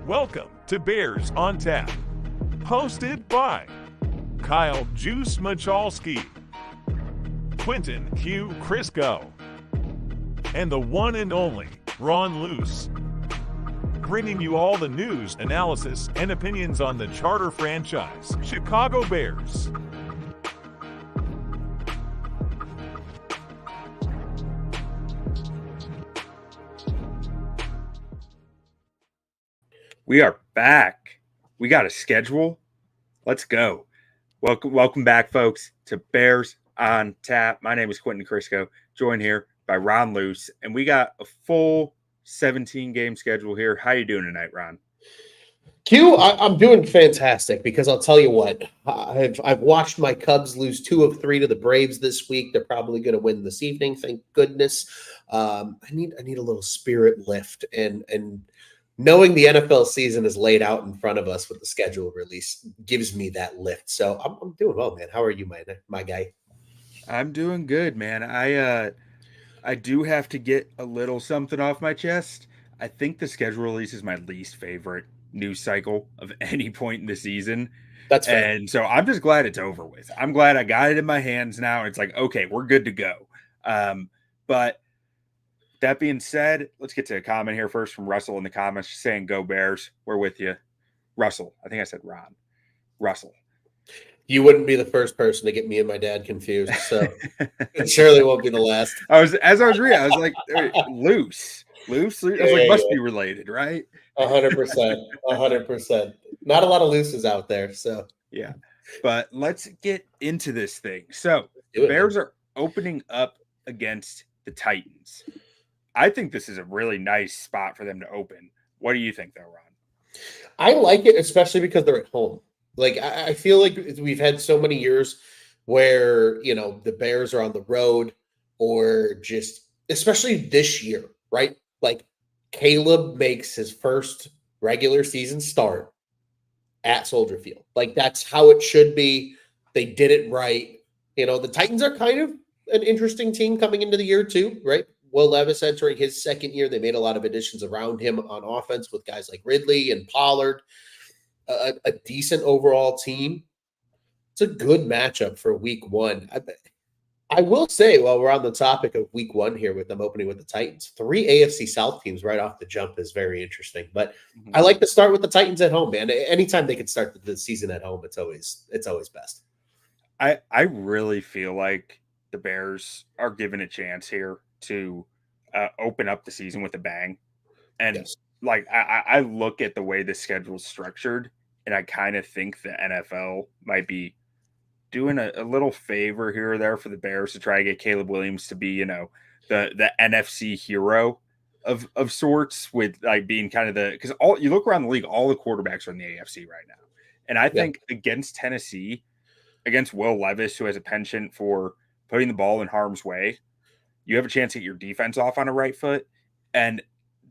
Welcome to Bears on Tap, hosted by Kyle Juice Machalski, Quentin Hugh Crisco, and the one and only Ron Luce, bringing you all the news, analysis, and opinions on the charter franchise, Chicago Bears. We are back. We got a schedule. Let's go. Welcome back, folks, to Bears on Tap. My name is Quentin Crisco, joined here by Ron Luce, and we got a full 17-game schedule here. How you doing tonight, Ron? Q, I'm doing fantastic because I'll tell you what, I've watched my Cubs lose 2 of 3 to the Braves this week. They're probably going to win this evening, thank goodness. I need a little spirit lift, and knowing the NFL season is laid out in front of us with the schedule release gives me that lift. So I'm doing well, man. How are you, my guy? I'm doing good, man. I do have to get a little something off my chest. I think the schedule release is my least favorite news cycle of any point in the season. That's fair. And so I'm just glad it's over with. I'm glad I got it in my hands now. It's like, okay, we're good to go. But that being said, let's get to a comment here first from Russell in the comments saying, "Go Bears. We're with you." Russell. I think I said Ron. Russell. You wouldn't be the first person to get me and my dad confused, so it surely won't be the last. As I was reading, I was like, loose. I was like, must be related, right? 100%. 100%. Not a lot of looses out there, so. Yeah. But let's get into this thing. So, the Bears are opening up against the Titans. I think this is a really nice spot for them to open. What do you think, though, Ron? I like it, especially because they're at home. Like, I feel like we've had so many years where, the Bears are on the road or just, especially this year, right? Like, Caleb makes his first regular season start at Soldier Field. Like, that's how it should be. They did it right. The Titans are kind of an interesting team coming into the year, too, right? Will Levis entering his second year. They made a lot of additions around him on offense with guys like Ridley and Pollard. A decent overall team. It's a good matchup for week one. I will say, while we're on the topic of week one here with them opening with the Titans, 3 AFC South teams right off the jump is very interesting. But I like to start with the Titans at home, man. Anytime they can start the season at home, it's always best. I really feel like the Bears are given a chance here to open up the season with a bang. And yes. I look at the way the schedule is structured, and I kind of think the NFL might be doing a little favor here or there for the Bears to try to get Caleb Williams to be, the NFC hero of sorts, with like being kind of because you look around the league, all the quarterbacks are in the AFC right now. And I think against Tennessee, against Will Levis, who has a penchant for putting the ball in harm's way, you have a chance to get your defense off on a right foot. And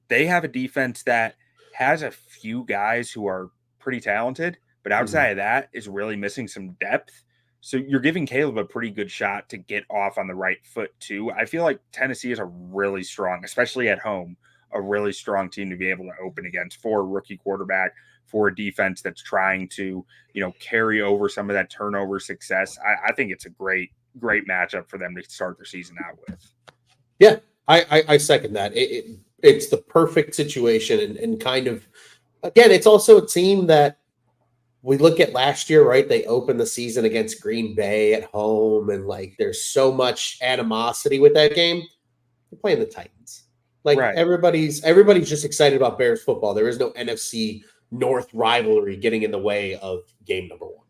they have a defense that has a few guys who are pretty talented, but outside of that is really missing some depth. So you're giving Caleb a pretty good shot to get off on the right foot too. I feel like Tennessee is a really strong, especially at home, a really strong team to be able to open against for a rookie quarterback, for a defense that's trying to, carry over some of that turnover success. I think it's a great matchup for them to start their season out with. Yeah, I second that. It's the perfect situation, and kind of, again, it's also a team that we look at last year, right? They opened the season against Green Bay at home, and like there's so much animosity with that game. They're playing the Titans. Like everybody's just excited about Bears football. There is no NFC North rivalry getting in the way of game number one.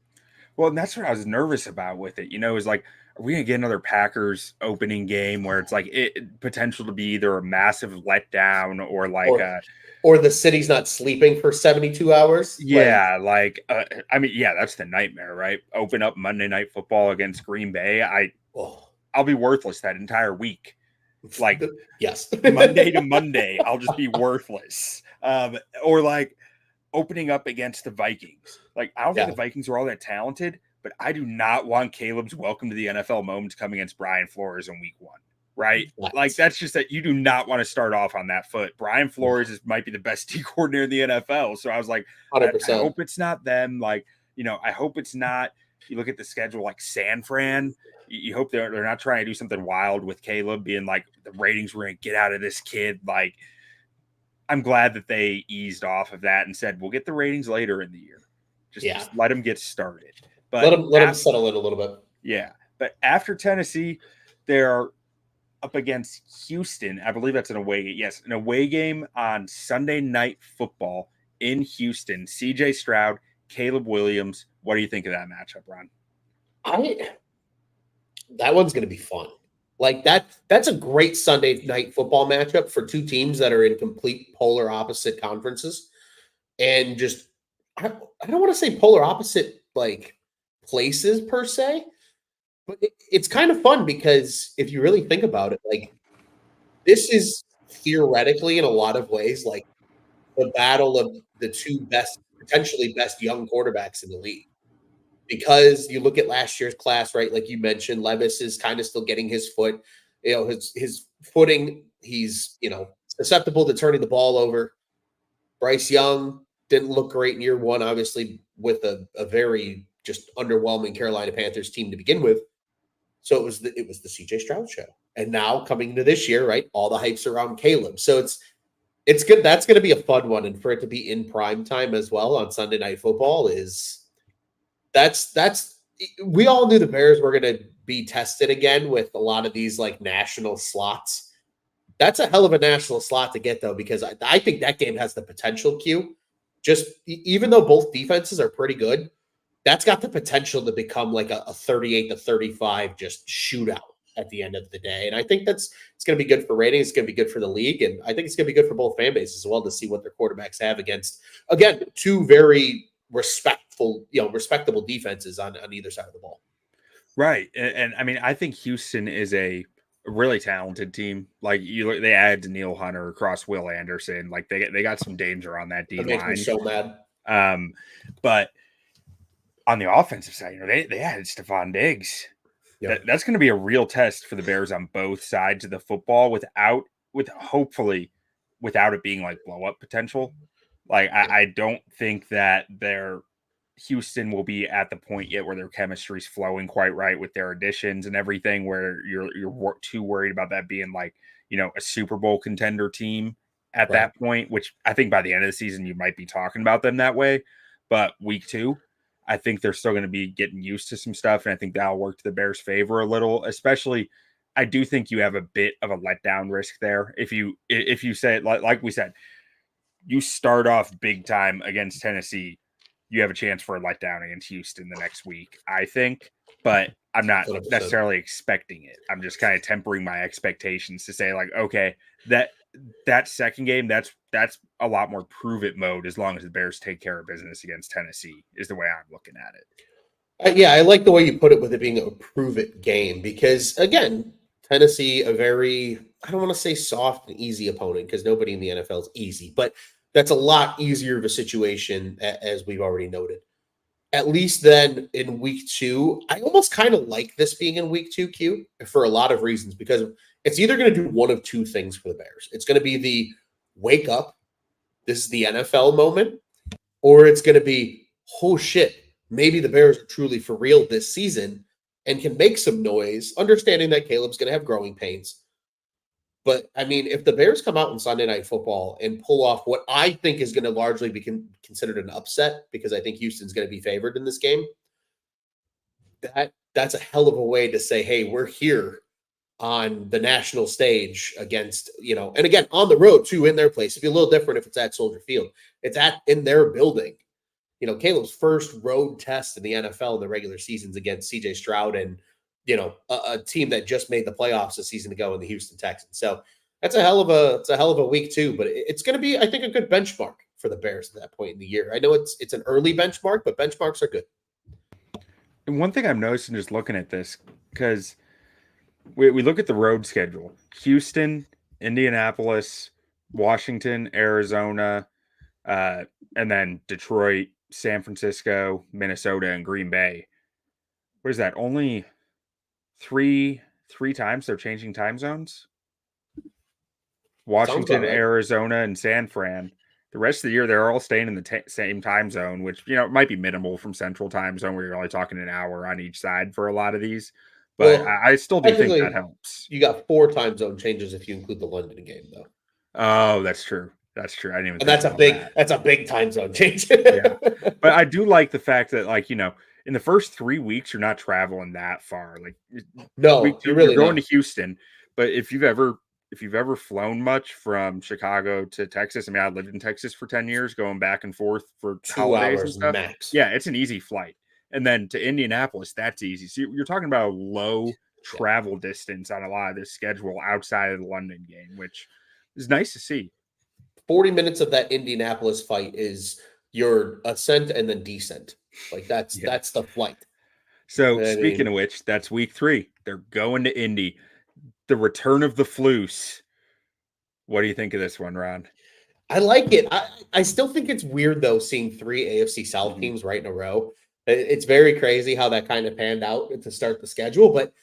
Well, and that's what I was nervous about with it. Is like, are we going to get another Packers opening game where it's like potential to be either a massive letdown or like or the city's not sleeping for 72 hours? Yeah, that's the nightmare, right? Open up Monday Night Football against Green Bay. I'll be worthless that entire week. Like, yes, Monday to Monday, I'll just be worthless. Or like opening up against the Vikings. Like, I don't think the Vikings are all that talented, but I do not want Caleb's welcome to the NFL moment to come against Brian Flores in week one. right? Like that's just that you do not want to start off on that foot. Brian Flores might be the best D coordinator in the NFL. So I was like, I 100%. hope it's not them. Like, I hope it's not. You look at the schedule like San Fran. You hope they're not trying to do something wild with Caleb being like the ratings we're going to get out of this kid. Like, I'm glad that they eased off of that and said, we'll get the ratings later in the year. Just let them get started. But let them settle in a little bit. Yeah. But after Tennessee, they're up against Houston. I believe that's an away game. Yes, an away game on Sunday Night Football in Houston. CJ Stroud, Caleb Williams. What do you think of that matchup, Ron? That one's going to be fun. Like that's a great Sunday Night Football matchup for two teams that are in complete polar opposite conferences. And just, I don't want to say polar opposite like places per se, but it's kind of fun because if you really think about it, like this is theoretically in a lot of ways like the battle of the two potentially best young quarterbacks in the league. Because you look at last year's class, right? Like you mentioned, Levis is kind of still getting his foot, his footing. He's, susceptible to turning the ball over. Bryce Young didn't look great in year one, obviously, with a very just underwhelming Carolina Panthers team to begin with. So it was the CJ Stroud show. And now coming into this year, right? All the hype's around Caleb. So it's good. That's going to be a fun one. And for it to be in prime time as well on Sunday Night Football that's we all knew the Bears were going to be tested again with a lot of these like national slots. That's a hell of a national slot to get though, because I think that game has the potential, Q. Just even though both defenses are pretty good, that's got the potential to become like a 38-35 just shootout at the end of the day. And I think it's going to be good for ratings. It's going to be good for the league. And I think it's going to be good for both fan bases as well to see what their quarterbacks have against, again, two very respectable defenses on either side of the ball. Right. And I mean, I think Houston is a really talented team. Like they add Daniil Hunter across Will Anderson. Like they got some danger on that D line. That makes me so mad. But on the offensive side, they added Stephon Diggs. Yep. That's going to be a real test for the Bears on both sides of the football hopefully without it being like blow up potential. Like I don't think that Houston will be at the point yet where their chemistry is flowing quite right with their additions and everything, where you're too worried about that being like, a Super Bowl contender team at that point, which I think by the end of the season, you might be talking about them that way. But week 2, I think they're still going to be getting used to some stuff. And I think that'll work to the Bears' favor a little, especially I do think you have a bit of a letdown risk there. If you say, like we said, you start off big time against Tennessee, you have a chance for a letdown against Houston the next week, I think. But I'm not 100%. Necessarily expecting it. I'm just kind of tempering my expectations to say, like, okay, that second game, that's a lot more prove it mode as long as the Bears take care of business against Tennessee is the way I'm looking at it. Yeah, I like the way you put it with it being a prove it game because, again, Tennessee, a very, I don't want to say soft and easy opponent because nobody in the NFL is easy, but that's a lot easier of a situation, as we've already noted. At least then in week 2, I almost kind of like this being in week 2, Q, for a lot of reasons, because it's either going to do one of two things for the Bears. It's going to be the wake up, this is the NFL moment, or it's going to be, oh shit, maybe the Bears are truly for real this season and can make some noise, understanding that Caleb's going to have growing pains. But, I mean, if the Bears come out on Sunday Night Football and pull off what I think is going to largely be considered an upset, because I think Houston's going to be favored in this game, that's a hell of a way to say, hey, we're here on the national stage against, and again, on the road, too, in their place. It'd be a little different if it's at Soldier Field. It's in their building. Caleb's first road test in the NFL in the regular seasons against CJ Stroud and, a team that just made the playoffs a season ago in the Houston Texans. So that's a hell of a week 2, but it's going to be, I think, a good benchmark for the Bears at that point in the year. I know it's an early benchmark, but benchmarks are good. And one thing I'm noticing just looking at this, because we look at the road schedule: Houston, Indianapolis, Washington, Arizona, and then Detroit, San Francisco, Minnesota, and Green Bay. What is that? Only 3 3 times they're changing time zones. Sounds about Washington, right. Arizona, and San Fran. The rest of the year, they're all staying in the same time zone, which, might be minimal from Central Time Zone, where you're only talking an hour on each side for a lot of these. But Well, I still do think that helps. You got 4 time zone changes if you include the London game, though. Oh, that's true. That's true. I didn't even And think about that. that's a big time zone change. Yeah. But I do like the fact that, like, in the first 3 weeks, you're not traveling that far. Like, No, week 2, you're really going not. to Houston. But if you've ever flown much from Chicago to Texas, I mean, I lived in Texas for 10 years, going back and forth for 2 holidays and hours stuff. max. Yeah, it's an easy flight. And then to Indianapolis, that's easy. So you're talking about a low travel distance on a lot of this schedule outside of the London game, which is nice to see. 40 minutes of that Indianapolis fight is your ascent and then descent. Like that's the flight. So speaking of which, that's week 3. They're going to Indy. The return of the Floose. What do you think of this one, Ron? I like it. I still think it's weird, though, seeing 3 AFC South teams right in a row. It's very crazy how that kind of panned out to start the schedule, but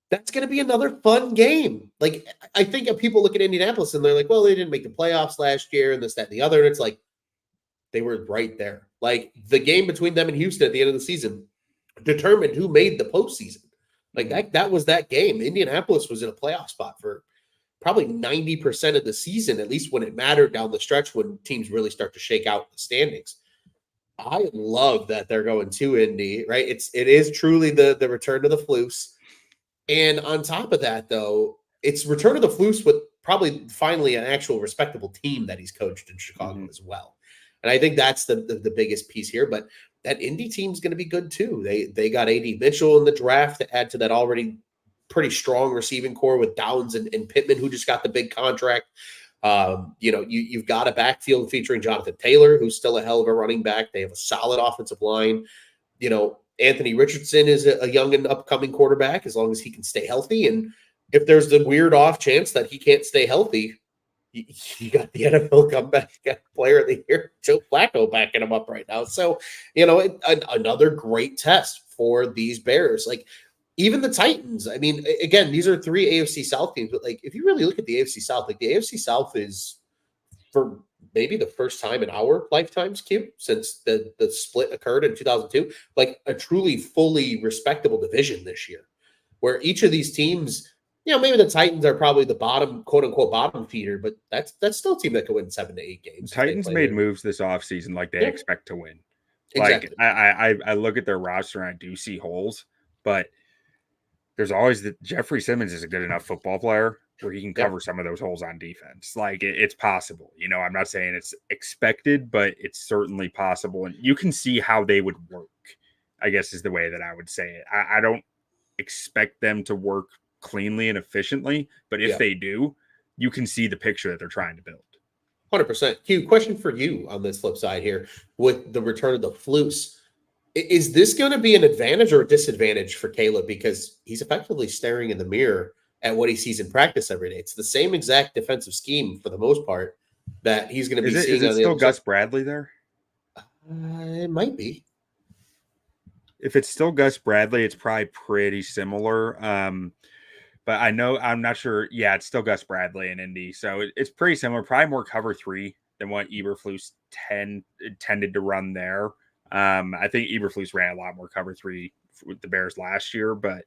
that's going to be another fun game. Like, I think people look at Indianapolis and they're like, well, they didn't make the playoffs last year and this, that, and the other. And it's like, they were right there. Like, the game between them and Houston at the end of the season determined who made the postseason. Like, that was that game. Indianapolis was in a playoff spot for probably 90% of the season, at least when it mattered down the stretch when teams really start to shake out the standings. I love that they're going to Indy, right? It is truly the return to the Floose. And on top of that, though, it's return of the Floose with probably finally an actual respectable team that he's coached in Chicago as well. And I think that's the biggest piece here. But that Indy team's going to be good too. They got A.D. Mitchell in the draft to add to that already pretty strong receiving core with Downs and Pittman, who just got the big contract. You've got a backfield featuring Jonathan Taylor, who's still a hell of a running back. They have a solid offensive line. Anthony Richardson is a young and upcoming quarterback as long as he can stay healthy. And if there's the weird off chance that he can't stay healthy, you got the NFL comeback player of the year, Joe Flacco, backing him up right now. So, another great test for these Bears. Like, even the Titans, I mean, again, these are 3 AFC South teams, but like, if you really look at the AFC South, like the AFC South is, for maybe the first time in our lifetimes, Q, since the split occurred in 2002, like a truly fully respectable division this year, where each of these teams, maybe the Titans are probably the bottom, quote unquote, bottom feeder, but that's still a team that could win 7 to 8 games. The Titans made moves this offseason like they expect to win. Exactly. Like, I look at their roster and I do see holes, but there's always Jeffrey Simmons is a good enough football player where he can cover some of those holes on defense. Like, it's possible. I'm not saying it's expected, but it's certainly possible. And you can see how they would work, I guess is the way that I would say it. I don't expect them to work cleanly and efficiently, but if they do, you can see the picture that they're trying to build. 100%. Q, question for you on this flip side here with the return of the Floose. Is this going to be an advantage or a disadvantage for Caleb? Because he's effectively staring in the mirror at what he sees in practice every day. It's the same exact defensive scheme for the most part that he's going to be seeing. Is it still Gus Bradley there? It might be. If it's still Gus Bradley, it's probably pretty similar. But I'm not sure. Yeah, it's still Gus Bradley in Indy. So it's pretty similar. Probably more cover 3 than what Eberflus tended to run there. I think Eberflus ran a lot more cover 3 with the Bears last year, but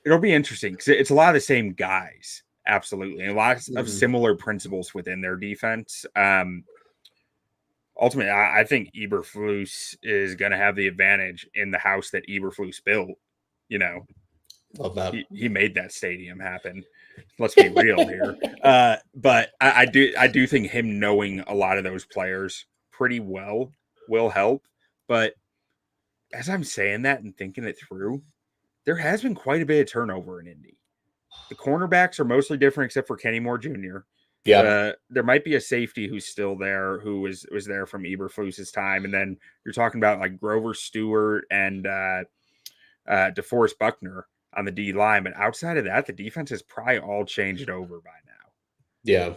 it'll be interesting because it's a lot of the same guys. Absolutely. And a lot of similar principles within their defense. Ultimately, I think Eberflus is going to have the advantage in the house that Eberflus built. Love that. He made that stadium happen. Let's be real here. But I do think him knowing a lot of those players pretty well will help. But as I'm saying that and thinking it through, there has been quite a bit of turnover in Indy. The cornerbacks are mostly different except for Kenny Moore Jr. Yeah. There might be a safety who's still there who was there from Eberflus's time. And then you're talking about like Grover Stewart and DeForest Buckner on the D line. But outside of that, the defense has probably all changed over by now. Yeah.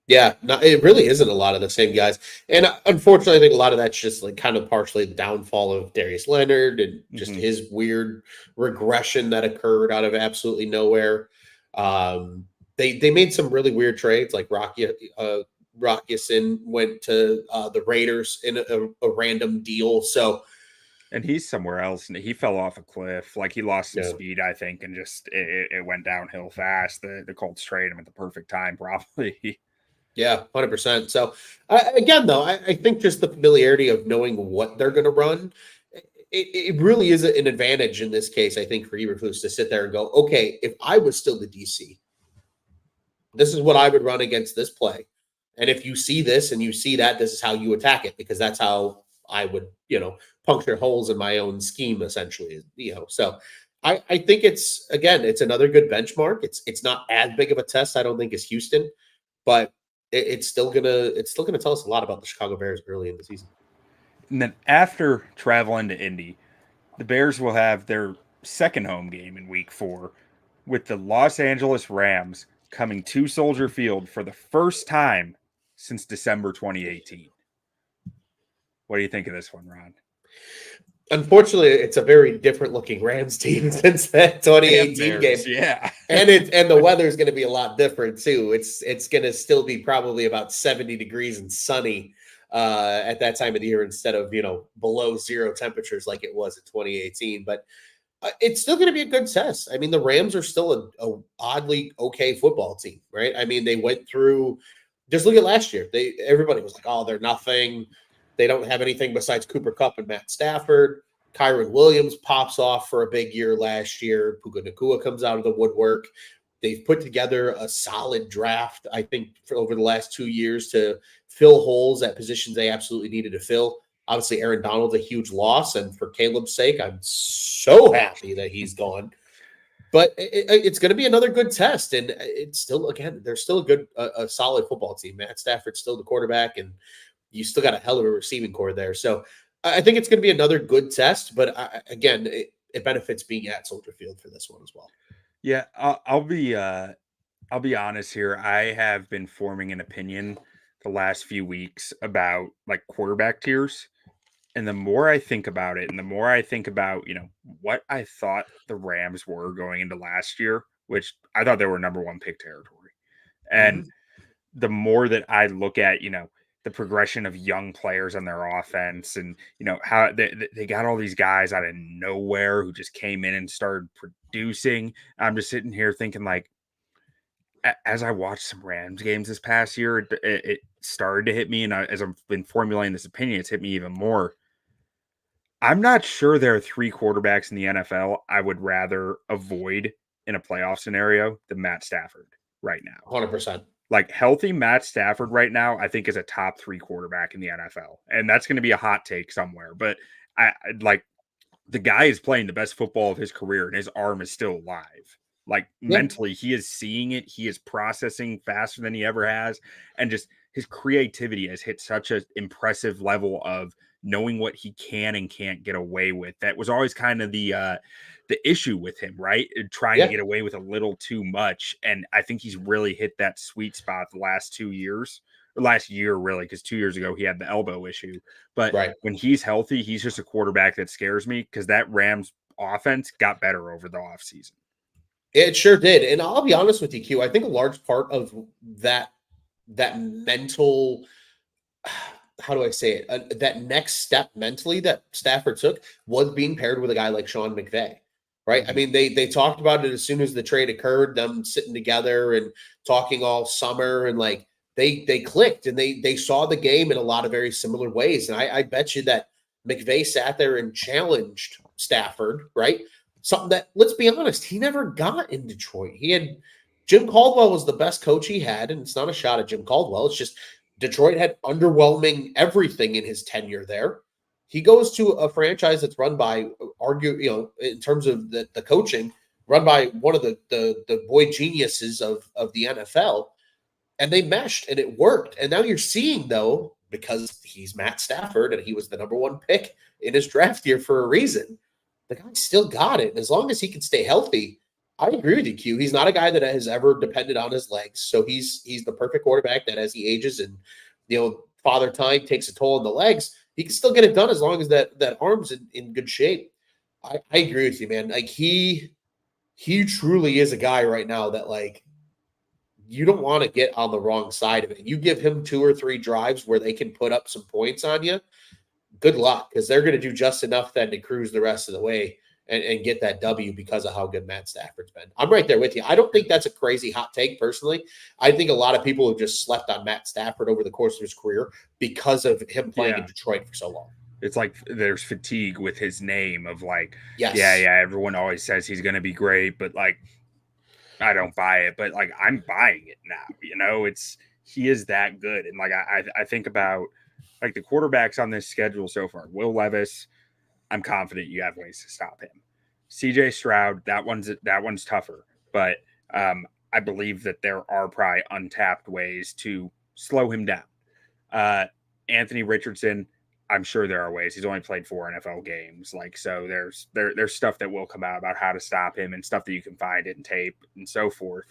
Yeah, no, it really isn't a lot of the same guys. And unfortunately, I think a lot of that's just like kind of partially the downfall of Darius Leonard and just Hmm. his weird regression that occurred out of absolutely nowhere. Um, they made some really weird trades, like Rockison went to the Raiders in a random deal. So And he's somewhere else, and he fell off a cliff. Like he lost some yeah, speed, I think, and just it went downhill fast. The Colts trade him at the perfect time, probably. yeah, 100%. So again, though, I think just the familiarity of knowing what they're going to run, it really is an advantage in this case. I think for Eberflus to sit there and go, okay, if I was still the DC, this is what I would run against this play. And if you see this and you see that, this is how you attack it because that's how I would, puncture holes in my own scheme essentially, So I think it's again, it's another good benchmark. It's not as big of a test, I don't think, as Houston, but it's still gonna tell us a lot about the Chicago Bears early in the season. And then after traveling to Indy, the Bears will have their second home game in Week 4, with the Los Angeles Rams coming to Soldier Field for the first time since December 2018. What do you think of this one, Ron? Unfortunately, it's a very different looking Rams team since that And 2018 game. Bears, yeah. And the weather's going to be a lot different too. It's going to still be probably about 70 degrees and sunny at that time of the year instead of below zero temperatures like it was in 2018. But it's still going to be a good test. I mean, the Rams are still a oddly okay football team, right? I mean, they went through. Just look at last year. Everybody was like, "Oh, they're nothing. They don't have anything besides Cooper Kupp and Matt Stafford." Kyron Williams pops off for a big year last year. Puka Nakua comes out of the woodwork. They've put together a solid draft, I think, for over the last 2 years to fill holes at positions they absolutely needed to fill. Obviously, Aaron Donald's a huge loss, and for Caleb's sake, I'm so happy that he's gone. But it's going to be another good test, and it's still, again, they're still a solid football team. Matt Stafford's still the quarterback, and you still got a hell of a receiving core there. So I think it's going to be another good test. But again, it benefits being at Soldier Field for this one as well. Yeah, I'll be honest here. I have been forming an opinion the last few weeks about like quarterback tiers. And the more I think about it, and the more I think about, what I thought the Rams were going into last year, which I thought they were number one pick territory. And Mhm. the more that I look at, the progression of young players on their offense and, how they got all these guys out of nowhere who just came in and started producing. I'm just sitting here thinking like, as I watched some Rams games this past year, it started to hit me. And as I've been formulating this opinion, it's hit me even more. I'm not sure there are three quarterbacks in the NFL I would rather avoid in a playoff scenario than Matt Stafford right now. 100%. Like healthy Matt Stafford right now, I think is a top 3 quarterback in the NFL. And that's going to be a hot take somewhere. But I like the guy is playing the best football of his career and his arm is still alive. Like Yeah. mentally, he is seeing it. He is processing faster than he ever has. And just his creativity has hit such an impressive level of knowing what he can and can't get away with. That was always kind of the issue with him, right? Trying to Yeah. get away with a little too much. And I think he's really hit that sweet spot the last 2 years, or last year, really, because 2 years ago he had the elbow issue. But Right. when he's healthy, he's just a quarterback that scares me because that Rams offense got better over the offseason. It sure did. And I'll be honest with you, Q. I think a large part of that mental, how do I say it? That next step mentally that Stafford took was being paired with a guy like Sean McVay, right? I Mhm. mean, they talked about it as soon as the trade occurred, them sitting together and talking all summer, and like they clicked and they saw the game in a lot of very similar ways. And I bet you that McVay sat there and challenged Stafford, right? Something that, let's be honest, he never got in Detroit. He had Jim Caldwell was the best coach he had, and it's not a shot at Jim Caldwell. It's just Detroit had underwhelming everything in his tenure there. He goes to a franchise that's run by, in terms of the coaching, run by one of the boy geniuses of the NFL, and they meshed and it worked. And now you're seeing, though, because he's Matt Stafford and he was the number one pick in his draft year for a reason, the guy still got it. And as long as he can stay healthy, I agree with you, Q. He's not a guy that has ever depended on his legs. So he's the perfect quarterback that as he ages and father time takes a toll on the legs, he can still get it done as long as that arm's in good shape. I agree with you, man. Like he truly is a guy right now that like you don't want to get on the wrong side of it. You give him 2 or 3 drives where they can put up some points on you, good luck, because they're going to do just enough then to cruise the rest of the way and get that W because of how good Matt Stafford's been. I'm right there with you. I don't think that's a crazy hot take personally. I think a lot of people have just slept on Matt Stafford over the course of his career because of him playing in Detroit for so long. It's like there's fatigue with his name of like, yes. yeah, everyone always says he's going to be great, but like, I don't buy it, but like I'm buying it now. He is that good. And like I think about like the quarterbacks on this schedule so far. Will Levis, I'm confident you have ways to stop him. CJ Stroud, that one's tougher, but I believe that there are probably untapped ways to slow him down. Anthony Richardson, I'm sure there are ways. He's only played 4 NFL games. Like, so there's stuff that will come out about how to stop him and stuff that you can find in tape and so forth.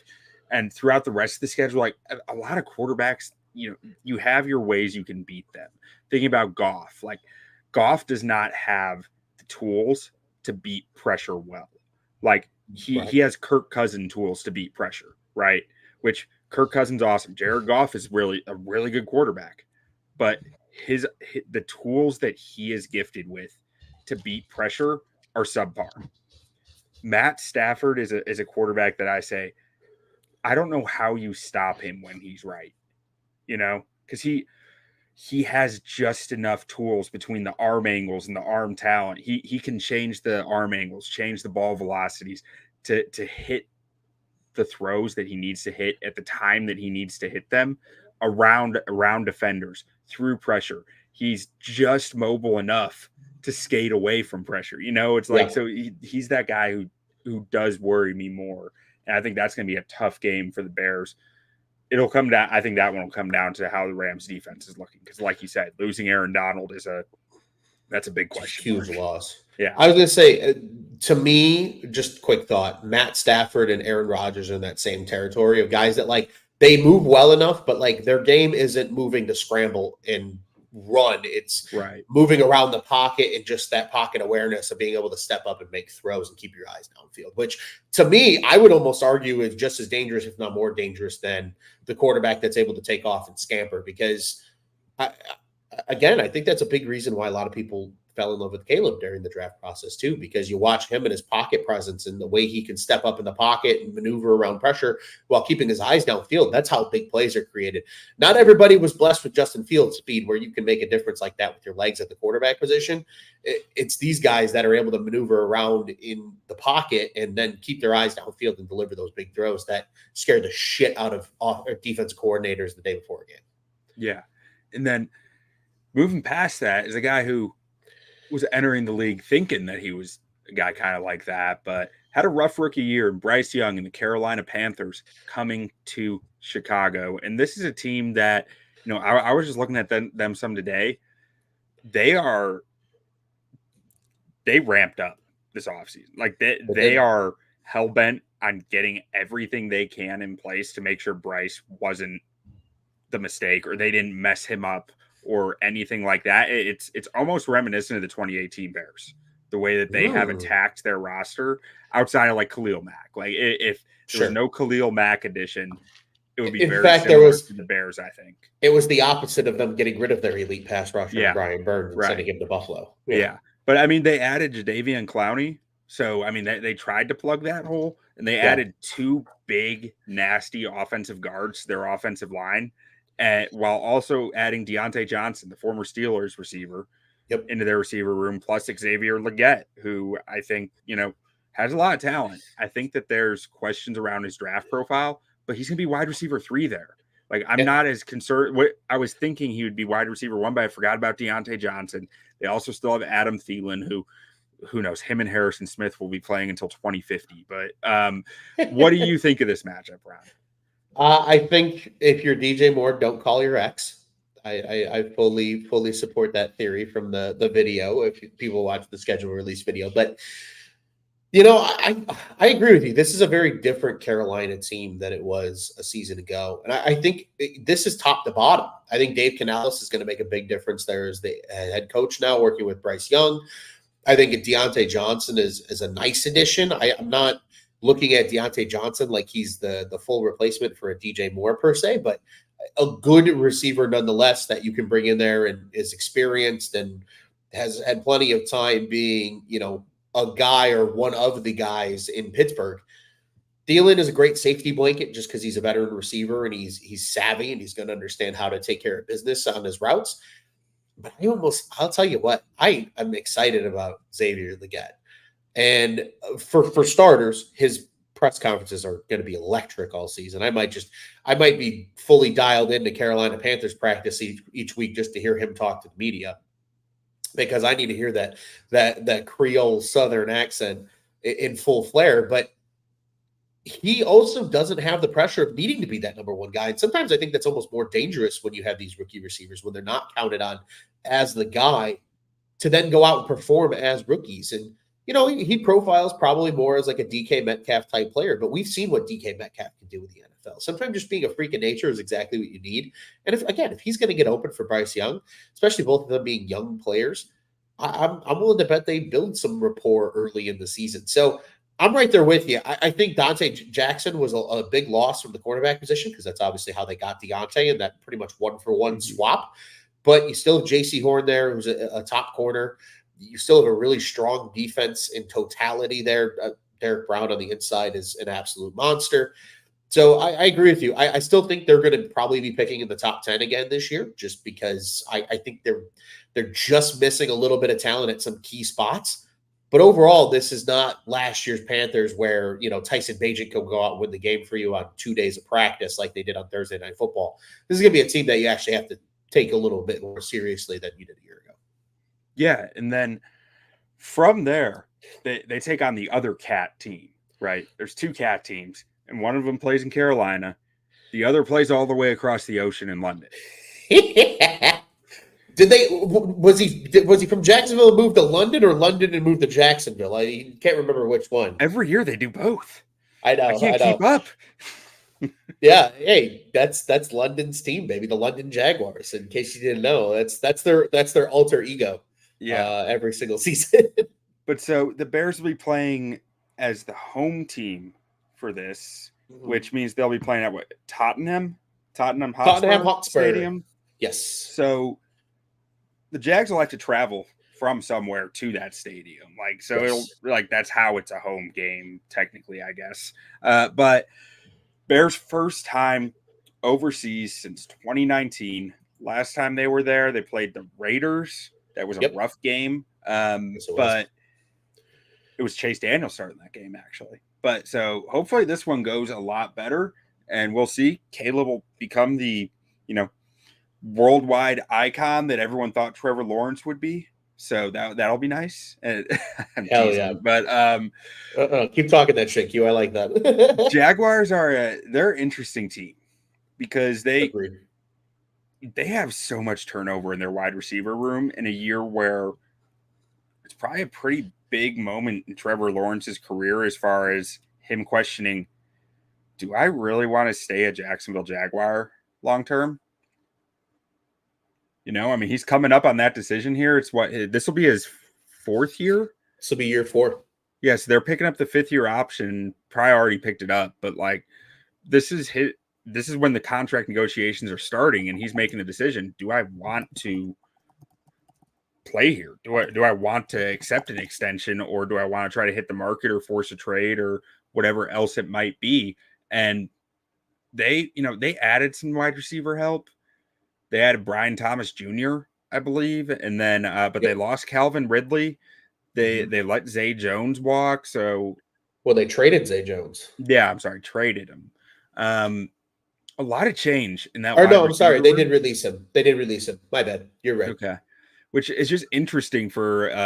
And throughout the rest of the schedule, like a lot of quarterbacks, you have your ways you can beat them. Thinking about Goff, like Goff does not have the tools to beat pressure well. Like he has Kirk Cousins tools to beat pressure, right? Which Kirk Cousins awesome. Jared Goff is really a really good quarterback, but the tools that he is gifted with to beat pressure are subpar. Matt Stafford is a quarterback that I say, I don't know how you stop him when he's right, because he has just enough tools between the arm angles and the arm talent. He can change the arm angles, change the ball velocities to hit the throws that he needs to hit at the time that he needs to hit them around defenders through pressure. He's just mobile enough to skate away from pressure. It's like, so he's that guy who does worry me more. And I think that's going to be a tough game for the Bears. It'll come down. I think that one will come down to how the Rams defense is looking. Because like you said, losing Aaron Donald that's a big question. Huge loss. Yeah. I was going to say, to me, just quick thought, Matt Stafford and Aaron Rodgers are in that same territory of guys that like, they move well enough, but like their game isn't moving to scramble and run. It's moving around the pocket and just that pocket awareness of being able to step up and make throws and keep your eyes downfield, which to me, I would almost argue is just as dangerous, if not more dangerous than the quarterback that's able to take off and scamper. Because again, I think that's a big reason why a lot of people fell in love with Caleb during the draft process too, because you watch him and his pocket presence and the way he can step up in the pocket and maneuver around pressure while keeping his eyes downfield. That's how big plays are created. Not everybody was blessed with Justin Fields' speed where you can make a difference like that with your legs at the quarterback position. It's these guys that are able to maneuver around in the pocket and then keep their eyes downfield and deliver those big throws that scare the shit out of defense coordinators the day before a game. Yeah. And then moving past that is a guy who was entering the league thinking that he was a guy kind of like that, but had a rough rookie year. Bryce Young and the Carolina Panthers coming to Chicago. And this is a team that, I was just looking at them some today. They ramped up this offseason. Like they are hell-bent on getting everything they can in place to make sure Bryce wasn't the mistake or they didn't mess him up or anything like that. It's almost reminiscent of the 2018 Bears, the way that they have attacked their roster outside of like Khalil Mack. Like if there was no Khalil Mack addition, it would be very similar to the Bears, I think. It was the opposite of them getting rid of their elite pass rusher, Brian Burns, and sending him to Buffalo. Yeah. But I mean, they added Jadeveon Clowney. So, I mean, they tried to plug that hole and they added 2 big, nasty offensive guards to their offensive line. While also adding Deontay Johnson, the former Steelers receiver, into their receiver room, plus Xavier Legette, who I think, has a lot of talent. I think that there's questions around his draft profile, but he's going to be wide receiver 3 there. Like, I'm not as concerned. I was thinking he would be wide receiver 1, but I forgot about Deontay Johnson. They also still have Adam Thielen, who knows, him and Harrison Smith will be playing until 2050. But what do you think of this matchup, Ron? I think if you're DJ Moore, don't call your ex. I fully support that theory from the video if people watch the schedule release video. But I agree with you. This is a very different Carolina team than it was a season ago, and I think this is top to bottom. I think Dave Canales is going to make a big difference there as the head coach now, working with Bryce Young. I think Deontay Johnson is a nice addition. I'm not looking at Deontay Johnson like he's the full replacement for a DJ Moore per se, but a good receiver nonetheless that you can bring in there and is experienced and has had plenty of time being, a guy or one of the guys in Pittsburgh. Thielen is a great safety blanket just because he's a veteran receiver and he's savvy and he's going to understand how to take care of business on his routes. But I'll tell you what, I am excited about Xavier Legette. And for starters, his press conferences are going to be electric all season. I might be fully dialed into Carolina Panthers practice each week just to hear him talk to the media, because I need to hear that Creole Southern accent in full flare. But he also doesn't have the pressure of needing to be that number one guy. And sometimes I think that's almost more dangerous when you have these rookie receivers, when they're not counted on as the guy to then go out and perform as rookies. And, he profiles probably more as like a DK Metcalf type player, but we've seen what DK Metcalf can do with the NFL. Sometimes just being a freak of nature is exactly what you need. And if he's going to get open for Bryce Young, especially both of them being young players, I'm willing to bet they build some rapport early in the season. So I'm right there with you. I think Dante Jackson was a big loss from the cornerback position because that's obviously how they got Deontay in that pretty much one-for-one swap. But you still have J.C. Horn there, who's a top corner. You still have a really strong defense in totality there. Derek Brown on the inside is an absolute monster. So I agree with you. I still think they're going to probably be picking in the top 10 again this year, just because I think they're just missing a little bit of talent at some key spots. But overall, this is not last year's Panthers where, Tyson Bagent could go out and win the game for you on 2 days of practice like they did on Thursday Night Football. This is going to be a team that you actually have to take a little bit more seriously than you did a year ago. Yeah, and then from there, they take on the other cat team, right? There's 2 cat teams, and one of them plays in Carolina. The other plays all the way across the ocean in London. Was he from Jacksonville and moved to London, or London and moved to Jacksonville? I can't remember which one. Every year they do both. I know. I can't keep up. Yeah, hey, that's London's team, baby. The London Jaguars. In case you didn't know, that's their alter ego. Yeah, every single season. But so the Bears will be playing as the home team for this, which means they'll be playing at Tottenham Hotspur Stadium. Yes. So the Jags will have to travel from somewhere to that stadium. It'll that's how it's a home game, technically, I guess. But Bears' first time overseas since 2019. Last time they were there, they played the Raiders. That was a rough game. But it was Chase Daniel starting that game, actually. But so hopefully this one goes a lot better, and we'll see. Caleb will become the, worldwide icon that everyone thought Trevor Lawrence would be. So that'll be nice. I'm Hell teasing, yeah. But keep talking that shit, Q. I like that. Jaguars they're an interesting team because they have so much turnover in their wide receiver room in a year where it's probably a pretty big moment in Trevor Lawrence's career as far as him questioning, do I really want to stay a Jacksonville Jaguar long term? He's coming up on that decision here. This will be his 4th year. This will be year 4. Yeah, so they're picking up the 5th-year option. Probably already picked it up, but this is when the contract negotiations are starting, and he's making a decision. Do I want to play here? Do I want to accept an extension, or do I want to try to hit the market or force a trade or whatever else it might be? And they added some wide receiver help. They added Brian Thomas Jr., I believe, and then but they lost Calvin Ridley. They let Zay Jones walk. So they traded Zay Jones. Yeah, I'm sorry, traded him. A lot of change in that. Or no, I'm sorry, they did release him. My bad. You're right. Okay, which is just interesting from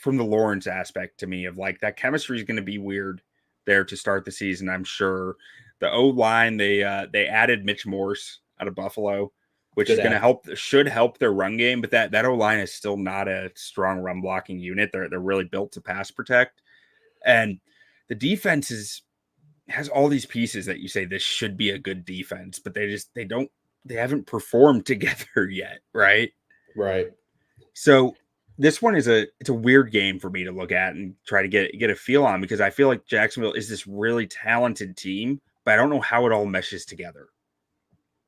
the Lawrence aspect to me of that chemistry is going to be weird there to start the season. I'm sure the O-line they added Mitch Morse out of Buffalo, which is going to should help their run game, but that O-line is still not a strong run blocking unit. They're really built to pass protect. And the defense has all these pieces that you say this should be a good defense, but they haven't performed together yet, right? Right. So this one it's a weird game for me to look at and try to get a feel on, because I feel like Jacksonville is this really talented team, but I don't know how it all meshes together.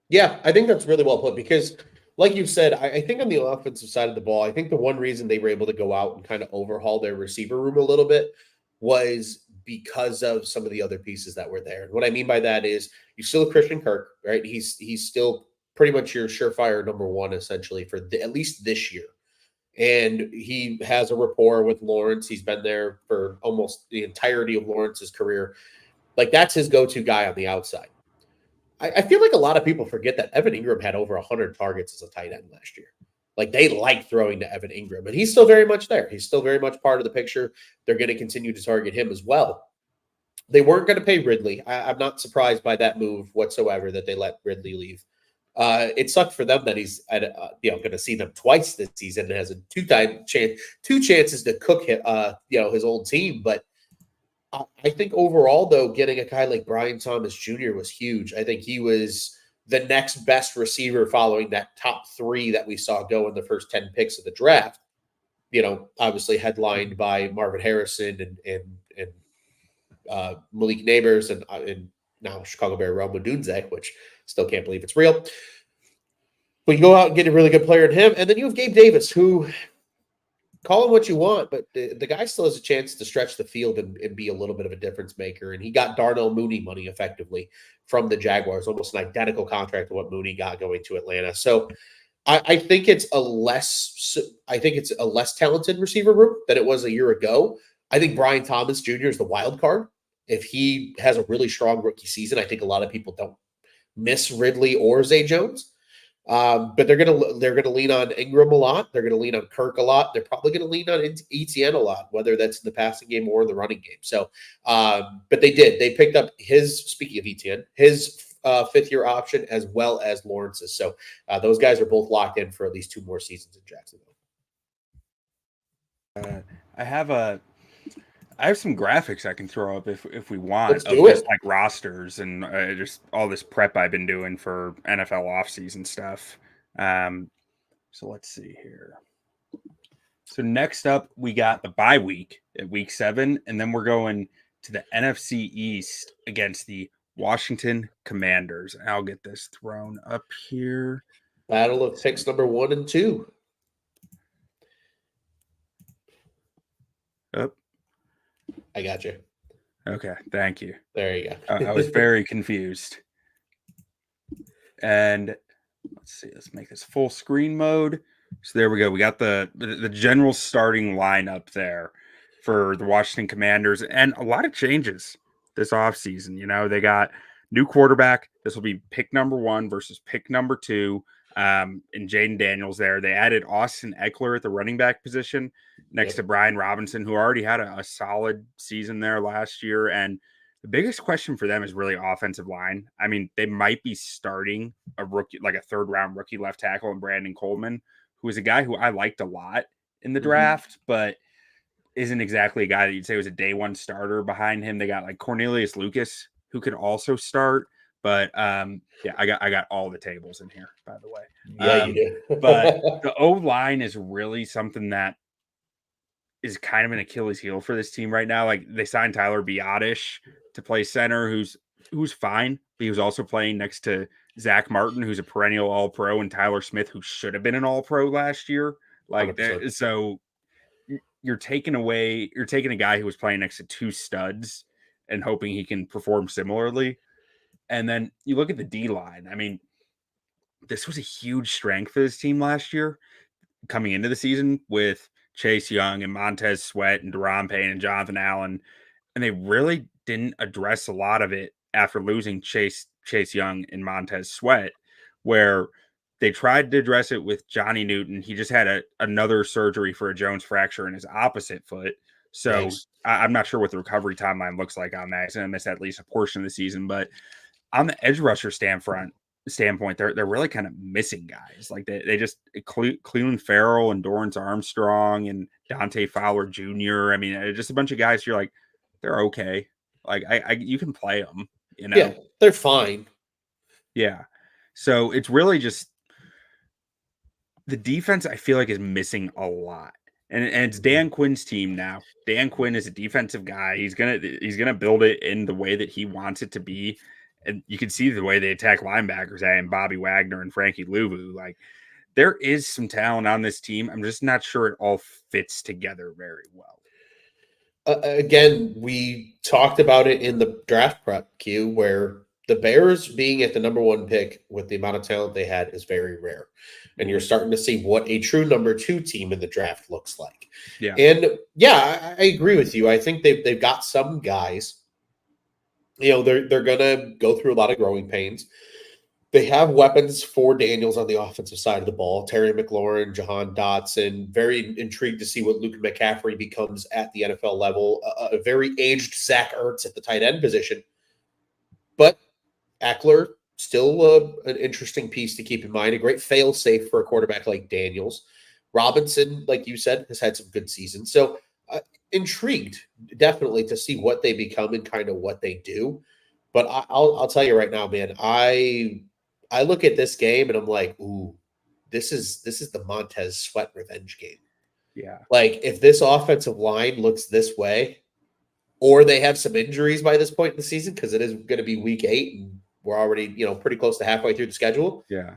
Yeah, I think that's really well put because, like you said, I think on the offensive side of the ball, I think the one reason they were able to go out and kind of overhaul their receiver room a little bit was because of some of the other pieces that were there. And what I mean by that is you still have Christian Kirk, right? He's still pretty much your surefire number one essentially for at least this year. And he has a rapport with Lawrence. He's been there for almost the entirety of Lawrence's career. Like that's his go-to guy on the outside. I feel like a lot of people forget that Evan Ingram had over 100 targets as a tight end last year. Like they like throwing to Evan Ingram, and he's still very much there. He's still very much part of the picture. They're going to continue to target him as well. They weren't going to pay Ridley. I'm not surprised by that move whatsoever that they let Ridley leave. It sucked for them that he's going to see them twice this season and has a two chances to cook his old team. But I think overall, though, getting a guy like Brian Thomas Jr. was huge. I think he was the next best receiver following that top three that we saw go in the first 10 picks of the draft. Obviously headlined by Marvin Harrison and Malik Neighbors and now Chicago Bear Rome Odunze, which still can't believe it's real. But you go out and get a really good player in him. And then you have Gabe Davis, who call him what you want, but the guy still has a chance to stretch the field and be a little bit of a difference maker. And he got Darnell Mooney money effectively from the Jaguars, almost an identical contract to what Mooney got going to Atlanta. So I think it's a less talented receiver room than it was a year ago. I think Brian Thomas Jr. is the wild card. If he has a really strong rookie season, I think a lot of people don't miss Ridley or Zay Jones. But they're gonna lean on Ingram a lot. They're gonna lean on Kirk a lot. They're probably gonna lean on Etienne a lot, whether that's in the passing game or in the running game. So, but they picked up speaking of Etienne, his fifth-year option as well as Lawrence's. So those guys are both locked in for at least 2 more seasons in Jacksonville. I have some graphics I can throw up if we want. Let's do it. Just like rosters and just all this prep I've been doing for NFL offseason stuff. So let's see here. So next up, we got the bye week at week 7, and then we're going to the NFC East against the Washington Commanders. I'll get this thrown up here. Battle of picks number 1 and 2. Up. I got you. Okay, thank you. There you go. I was very confused. And let's see, let's make this full screen mode. So there we go. We got the general starting lineup there for the Washington Commanders, and a lot of changes this offseason. They got new quarterback. This will be pick number 1 versus pick number 2. And Jaden Daniels there. They added Austin Eckler at the running back position next to Brian Robinson, who already had a solid season there last year. And the biggest question for them is really offensive line. I mean, they might be starting a rookie, like a 3rd-round rookie left tackle in Brandon Coleman, who is a guy who I liked a lot in the draft, but isn't exactly a guy that you'd say was a day 1 starter. Behind him, they got like Cornelius Lucas, who could also start. But yeah, I got all the tables in here, by the way. Yeah, you do. But the O-line is really something that is kind of an Achilles heel for this team right now. Like they signed Tyler Biadasz to play center, who's fine, but he was also playing next to Zach Martin, who's a perennial All-Pro, and Tyler Smith, who should have been an All-Pro last year. Like so you're taking a guy who was playing next to 2 studs and hoping he can perform similarly. And then you look at the D-line. I mean, this was a huge strength for this team last year coming into the season with Chase Young and Montez Sweat and Deron Payne and Jonathan Allen. And they really didn't address a lot of it after losing Chase Young and Montez Sweat, where they tried to address it with Johnny Newton. He just had another surgery for a Jones fracture in his opposite foot. So I'm not sure what the recovery timeline looks like on that. He's going to miss at least a portion of the season. But on the edge rusher standpoint, they're really kind of missing guys. Like they just Cleveland Farrell and Dorrance Armstrong and Dante Fowler Jr. I mean, just a bunch of guys. You're like, They're okay. Like you can play them, you know? Yeah, they're fine. Yeah. So it's really just the defense I feel like is missing a lot. And it's Dan Quinn's team now. Dan Quinn is a defensive guy. He's gonna build it in the way that he wants it to be. And you can see the way they attack linebackers and Bobby Wagner and Frankie Louvu. Like there is some talent on this team. I'm just not sure it all fits together very well. Again, we talked about it in the draft prep queue where the Bears being at the number one pick with the amount of talent they had is very rare. And you're starting to see what a true number two team in the draft looks like. Yeah. And yeah, I agree with you. I think they've got some guys, they're gonna go through a lot of growing pains. They have weapons for Daniels on the offensive side of the ball. Terry McLaurin, Jahan Dotson. Very intrigued to see what Luke McCaffrey becomes at the NFL level. A very aged Zach Ertz at the tight end position. But Eckler, still an interesting piece to keep in mind. A great fail-safe for a quarterback like Daniels. Robinson, like you said, has had some good seasons. So intrigued, definitely, to see what they become and kind of what they do. But I'll tell you right now, man, I look at this game and I'm like, ooh, this is the Montez Sweat revenge game. Yeah. Like if this offensive line looks this way, or they have some injuries by this point in the season, because it is going to be week 8 and we're already, pretty close to halfway through the schedule. Yeah.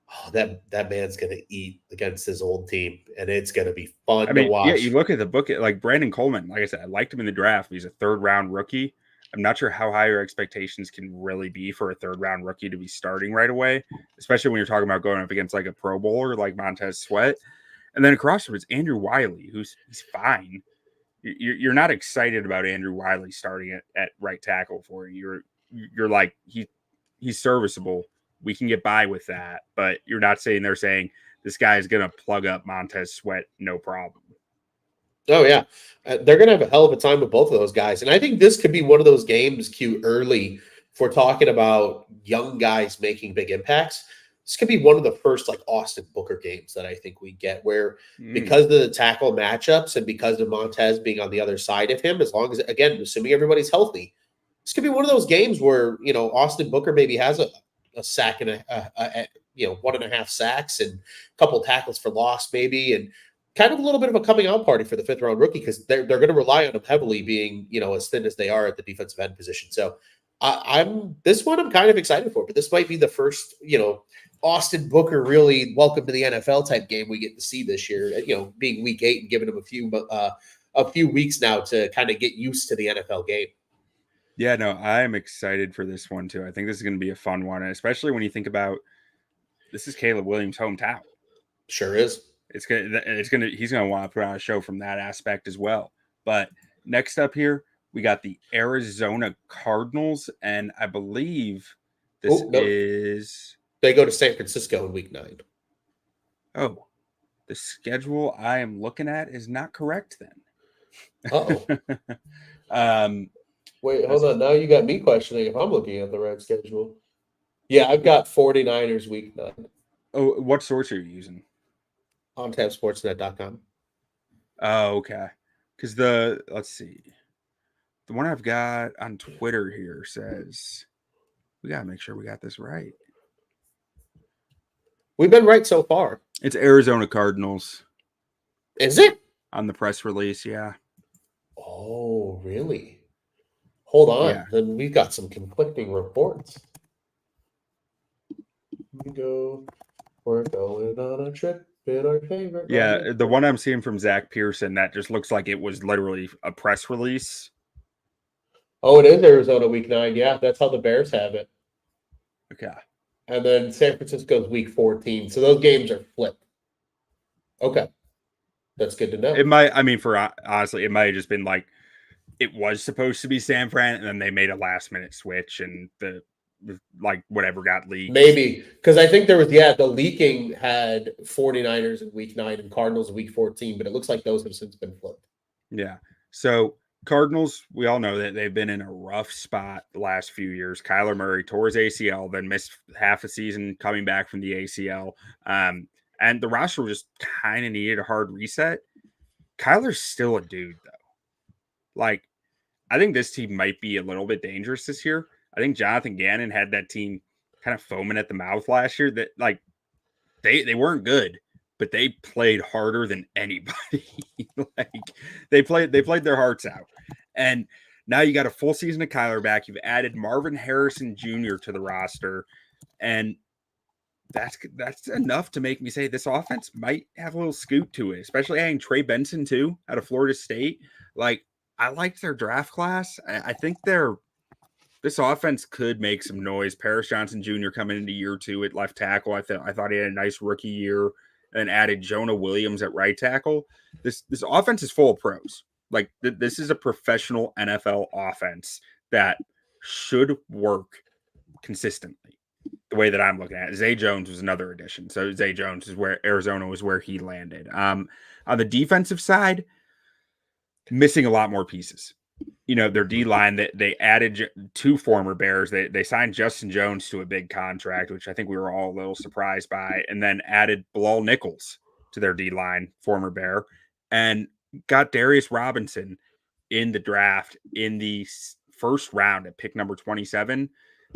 Oh, that man's going to eat against his old team, and it's going to be fun to watch. Yeah, you look at the book, like Brandon Coleman, like I said, I liked him in the draft. He's a 3rd round rookie. I'm not sure how high your expectations can really be for a 3rd round rookie to be starting right away, especially when you're talking about going up against like a Pro Bowler like Montez Sweat. And then across from it's Andrew Wiley, he's fine. You're not excited about Andrew Wiley starting at right tackle for you. You're like he's serviceable. We can get by with that, but you're not sitting there saying this guy is going to plug up Montez Sweat, no problem. Oh, yeah. They're going to have a hell of a time with both of those guys. And I think this could be one of those games, Q, early, if we're talking about young guys making big impacts. This could be one of the first like Austin Booker games that I think we get where because of the tackle matchups and because of Montez being on the other side of him, as long as, again, assuming everybody's healthy, this could be one of those games where, Austin Booker maybe has a sack and a 1.5 sacks and a couple of tackles for loss maybe, and kind of a little bit of a coming out party for the 5th round rookie because they're going to rely on him heavily being, as thin as they are at the defensive end position. So I'm kind of excited for, but this might be the first, Austin Booker really welcome to the NFL type game we get to see this year, being week 8 and giving him a few weeks now to kind of get used to the NFL game. Yeah, no, I'm excited for this one too. I think this is going to be a fun one, especially when you think about this is Caleb Williams' hometown. Sure is. He's gonna want to put on a show from that aspect as well. But next up here, we got the Arizona Cardinals, and I believe this is they go to San Francisco in week 9. Oh, the schedule I am looking at is not correct then. Oh. Wait, hold on. Now you got me questioning if I'm looking at the right schedule. Yeah, I've got 49ers week 9. Oh, what source are you using? OnTapSportsNet.com. Oh, okay. Because let's see. The one I've got on Twitter here says we got to make sure we got this right. We've been right so far. It's Arizona Cardinals. Is it? On the press release, yeah. Oh, really? Hold on. Yeah. Then we've got some conflicting reports. We're going on a trip in our favorite. Yeah, the one I'm seeing from Zach Pearson, that just looks like it was literally a press release. Oh, it is Arizona week 9. Yeah, that's how the Bears have it. Okay. And then San Francisco's week 14. So those games are flipped. Okay. That's good to know. Honestly, it might have just been like it was supposed to be San Fran, and then they made a last minute switch, and whatever got leaked. Maybe because I think there was the leaking had 49ers in week 9 and Cardinals in week 14, but it looks like those have since been flipped. Yeah. So Cardinals, we all know that they've been in a rough spot the last few years. Kyler Murray tore his ACL, then missed half a season coming back from the ACL. And the roster just kind of needed a hard reset. Kyler's still a dude, though. Like, I think this team might be a little bit dangerous this year. I think Jonathan Gannon had that team kind of foaming at the mouth last year. That like they weren't good, but they played harder than anybody. Like they played their hearts out. And now you got a full season of Kyler back. You've added Marvin Harrison Jr. to the roster, and that's enough to make me say this offense might have a little scoot to it, especially adding Trey Benson too out of Florida State. Like I liked their draft class. I think this offense could make some noise. Paris Johnson Jr. coming into year 2 at left tackle. I thought he had a nice rookie year, and added Jonah Williams at right tackle. This offense is full of pros. Like this is a professional NFL offense that should work consistently. The way that I'm looking at it. Zay Jones was another addition. So Zay Jones is where Arizona was where he landed. On the defensive side, missing a lot more pieces. You know, their D-line, that they added 2 former Bears. They signed Justin Jones to a big contract, which I think we were all a little surprised by, and then added Bilal Nichols to their D-line, former Bear, and got Darius Robinson in the draft in the first round at pick number 27.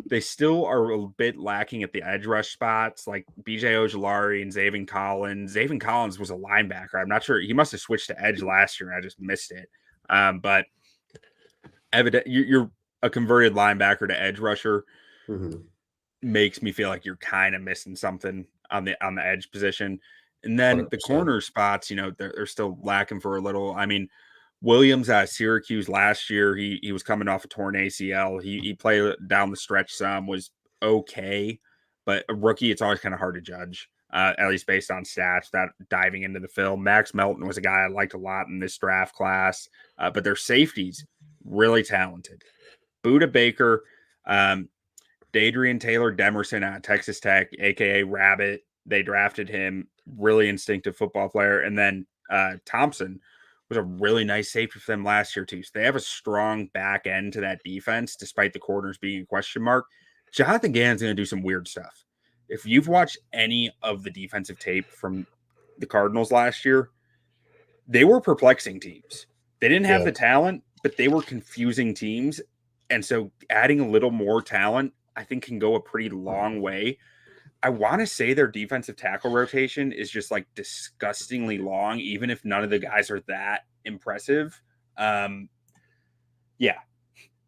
They still are a bit lacking at the edge rush spots, like BJ Ojolari and Zaven Collins. Zaven Collins was a linebacker. I'm not sure. He must have switched to edge last year, and I just missed it. But evident you're a converted linebacker to edge rusher. Makes me feel like you're kind of missing something on the edge position. And then 100%. the corner spots, you know, they're still lacking for a little. I mean, Williams out of Syracuse last year, he was coming off a torn ACL. He played down the stretch some, was okay, but a rookie, it's always kind of hard to judge, at least based on stats, that diving into the film. Max Melton was a guy I liked a lot in this draft class, but their safeties, really talented. Buda Baker, Dadrian Taylor Demerson out of Texas Tech, a.k.a. Rabbit. They drafted him, really instinctive football player. And then Thompson was a really nice safety for them last year too. So they have a strong back end to that defense, despite the corners being a question mark. Jonathan Gannon's going to do some weird stuff. If you've watched any of the defensive tape from the Cardinals last year, they were perplexing teams. They didn't have the talent, but they were confusing teams. And so adding a little more talent, I think, can go a pretty long way. I want to say their defensive tackle rotation is just like disgustingly long, even if none of the guys are that impressive. Yeah,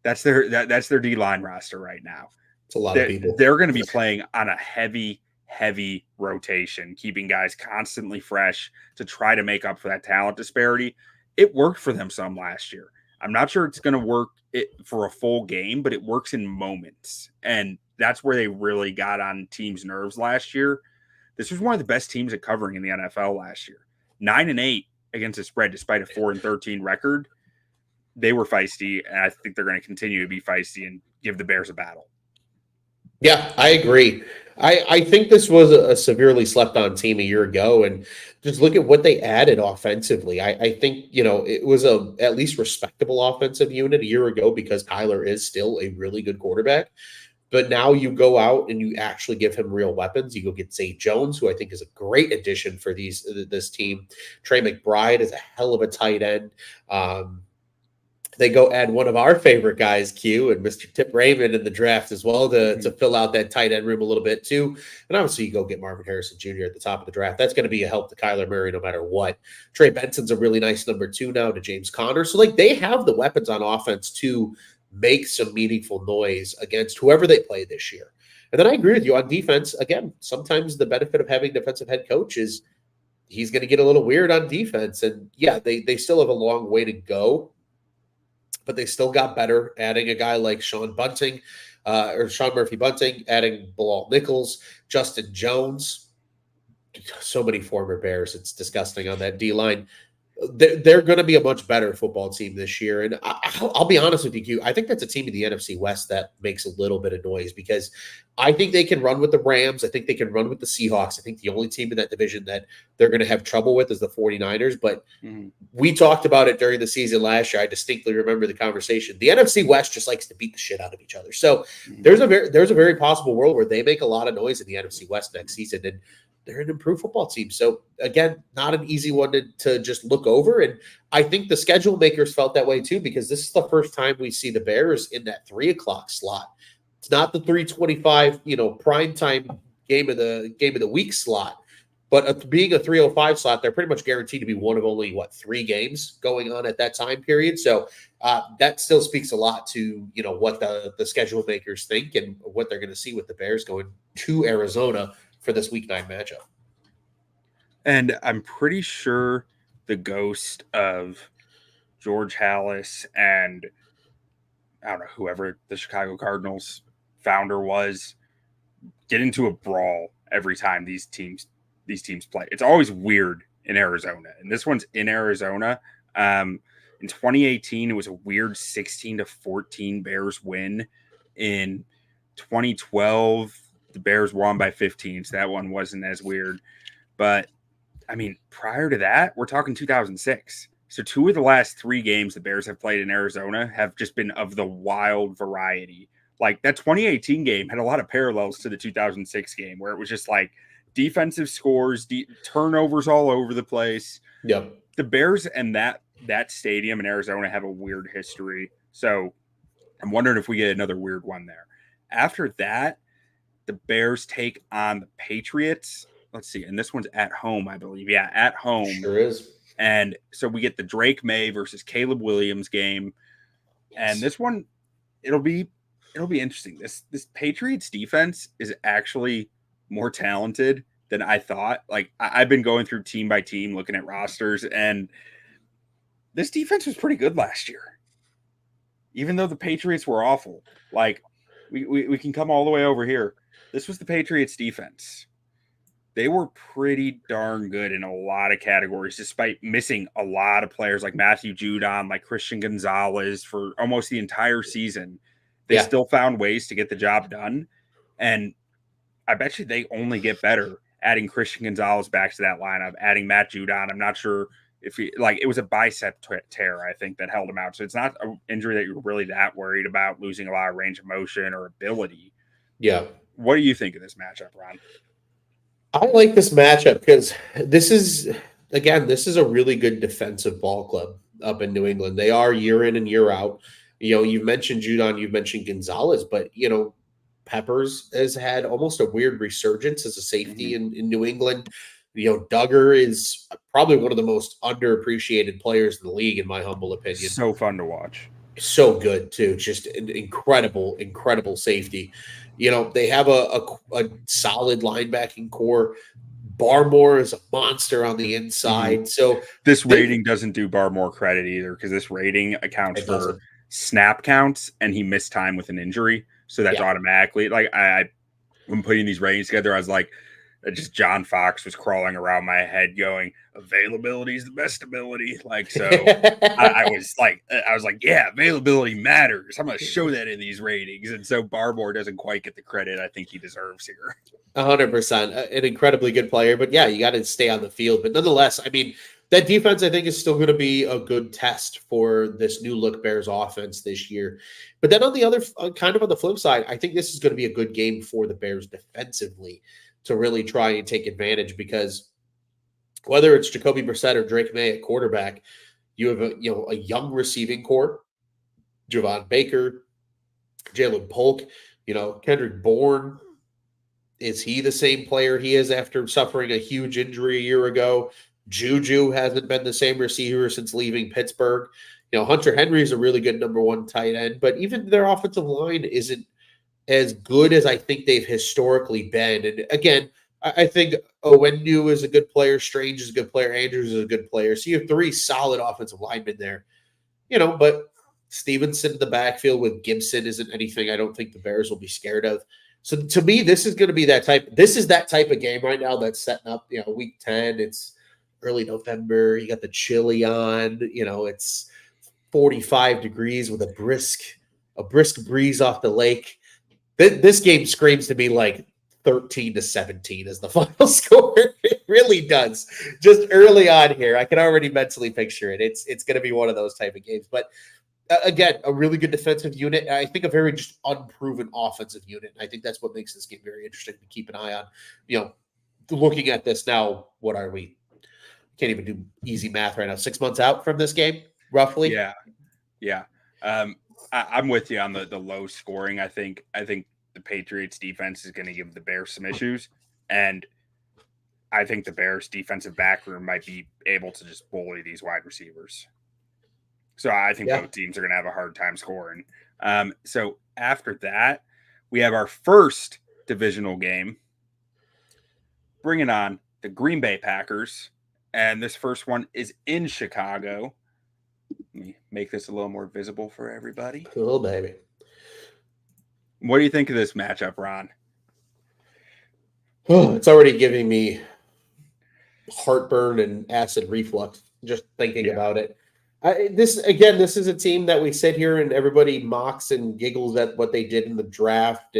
that's their D-line roster right now. It's a lot of people. They're going to be playing on a heavy rotation, keeping guys constantly fresh to try to make up for that talent disparity. It worked for them some last year. I'm not sure it's going to work for a full game, but it works in moments. And that's where they really got on teams' nerves last year. This was one of the best teams at covering in the NFL last year. 9-8 against the spread, despite a 4-13 record. They were feisty, and I think they're going to continue to be feisty and give the Bears a battle. Yeah, I agree. I think this was a severely slept on team a year ago, and just look at what they added offensively. I think, you know, it was a at least respectable offensive unit a year ago because Kyler is still a really good quarterback. But now you go out and you actually give him real weapons. You go get Zay Jones, who I think is a great addition for this team. Trey McBride is a hell of a tight end. They go add one of our favorite guys, Q, and Mr. Tip Raymond in the draft as well to fill out that tight end room a little bit too. And obviously you go get Marvin Harrison Jr. at the top of the draft. That's going to be a help to Kyler Murray no matter what. Trey Benson's a really nice number 2 now to James Conner. So like they have the weapons on offense to make some meaningful noise against whoever they play this year. And then I agree with you on defense. Again, sometimes the benefit of having a defensive head coach is he's going to get a little weird on defense. And yeah, they still have a long way to go, but they still got better, adding a guy like Sean Murphy Bunting, adding Bilal Nichols, Justin Jones. So many former Bears. It's disgusting on that D-line. They're going to be a much better football team this year. And I'll be honest with you, Q, I think that's a team in the NFC West that makes a little bit of noise because I think they can run with the Rams. I think they can run with the Seahawks. I think the only team in that division that they're going to have trouble with is the 49ers. But we talked about it during the season last year. I distinctly remember the conversation. The NFC West just likes to beat the shit out of each other. So there's a very possible world where they make a lot of noise in the NFC West next season. And they're an improved football team. So again, not an easy one to just look over. And I think the schedule makers felt that way too, because this is the first time we see the Bears in that 3:00 slot. It's not the 3:25, prime time game of the week slot, but being a 3:05 slot, they're pretty much guaranteed to be one of only 3 games going on at that time period. So that still speaks a lot to what the schedule makers think and what they're going to see with the Bears going to Arizona for this Week 9 matchup. And I'm pretty sure the ghost of George Halas and I don't know whoever the Chicago Cardinals founder was get into a brawl every time these teams play. It's always weird in Arizona, and this one's in Arizona. In 2018, it was a weird 16-14 Bears win. In 2012, the Bears won by 15, so that one wasn't as weird. But I mean, prior to that, we're talking 2006. So 2 of the last 3 games the Bears have played in Arizona have just been of the wild variety. Like that 2018 game had a lot of parallels to the 2006 game where it was just like defensive scores, turnovers all over the place. Yep. The Bears and that stadium in Arizona have a weird history. So I'm wondering if we get another weird one there. After that, the Bears take on the Patriots. Let's see. And this one's at home, I believe. Yeah, at home. Sure is. And so we get the Drake May versus Caleb Williams game. Yes. And this one, it'll be interesting. This Patriots defense is actually more talented than I thought. Like I've been going through team by team, looking at rosters, and this defense was pretty good last year. Even though the Patriots were awful, like we can come all the way over here. This was the Patriots defense. They were pretty darn good in a lot of categories, despite missing a lot of players like Matthew Judon, like Christian Gonzalez for almost the entire season. They still found ways to get the job done. And I bet you they only get better adding Christian Gonzalez back to that lineup, adding Matt Judon. I'm not sure if it was a bicep tear, I think, that held him out. So it's not an injury that you're really that worried about losing a lot of range of motion or ability. Yeah. What do you think of this matchup, Ron? I like this matchup because this is a really good defensive ball club up in New England. They are year in and year out. You've mentioned Judon, you've mentioned Gonzalez, but Peppers has had almost a weird resurgence as a safety in New England. Duggar is probably one of the most underappreciated players in the league, in my humble opinion. So fun to watch. So good too. Just an incredible safety. They have a solid linebacking core. Barmore is a monster on the inside. So this rating doesn't do Barmore credit either, because this rating accounts for snap counts, and he missed time with an injury. So that's automatically when putting these ratings together, I was like, just John Fox was crawling around my head going, availability is the best ability. I was like, yeah, availability matters. I'm going to show that in these ratings. And so Barmore doesn't quite get the credit I think he deserves here. 100%. An incredibly good player. But yeah, you got to stay on the field. But nonetheless, I mean, that defense, I think, is still going to be a good test for this new look Bears offense this year. But then on the other, kind of on the flip side, I think this is going to be a good game for the Bears defensively to really try and take advantage, because whether it's Jacoby Brissett or Drake May at quarterback, you have a young receiving core, Javon Baker, Jalen Polk, Kendrick Bourne. Is he the same player he is after suffering a huge injury a year ago? Juju hasn't been the same receiver since leaving Pittsburgh. Hunter Henry is a really good number 1 tight end, but even their offensive line isn't as good as I think they've historically been. And again, I think Owenu is a good player, Strange is a good player, Andrews is a good player. So you have 3 solid offensive linemen there. But Stevenson in the backfield with Gibson isn't anything I don't think the Bears will be scared of. So to me, this is going to be that type of game right now that's setting up, week 10. It's early November. You got the chilly on, it's 45 degrees with a brisk breeze off the lake. This game screams to me like 13-17 is the final score. It really does. Just early on here, I can already mentally picture it. It's going to be one of those type of games. But again, a really good defensive unit. I think a very just unproven offensive unit. I think that's what makes this game very interesting to keep an eye on. looking at this now, what are we? Can't even do easy math right now. 6 months out from this game, roughly. Yeah. I'm with you on the low scoring. I think the Patriots defense is going to give the Bears some issues, and I think the Bears defensive back room might be able to just bully these wide receivers. So I think both teams are going to have a hard time scoring. So after that, we have our first divisional game. Bringing on the Green Bay Packers, and this first one is in Chicago. Let me make this a little more visible for everybody. Cool, baby. What do you think of this matchup, Ron? Oh, it's already giving me heartburn and acid reflux just thinking about it. This is a team that we sit here and everybody mocks and giggles at what they did in the draft,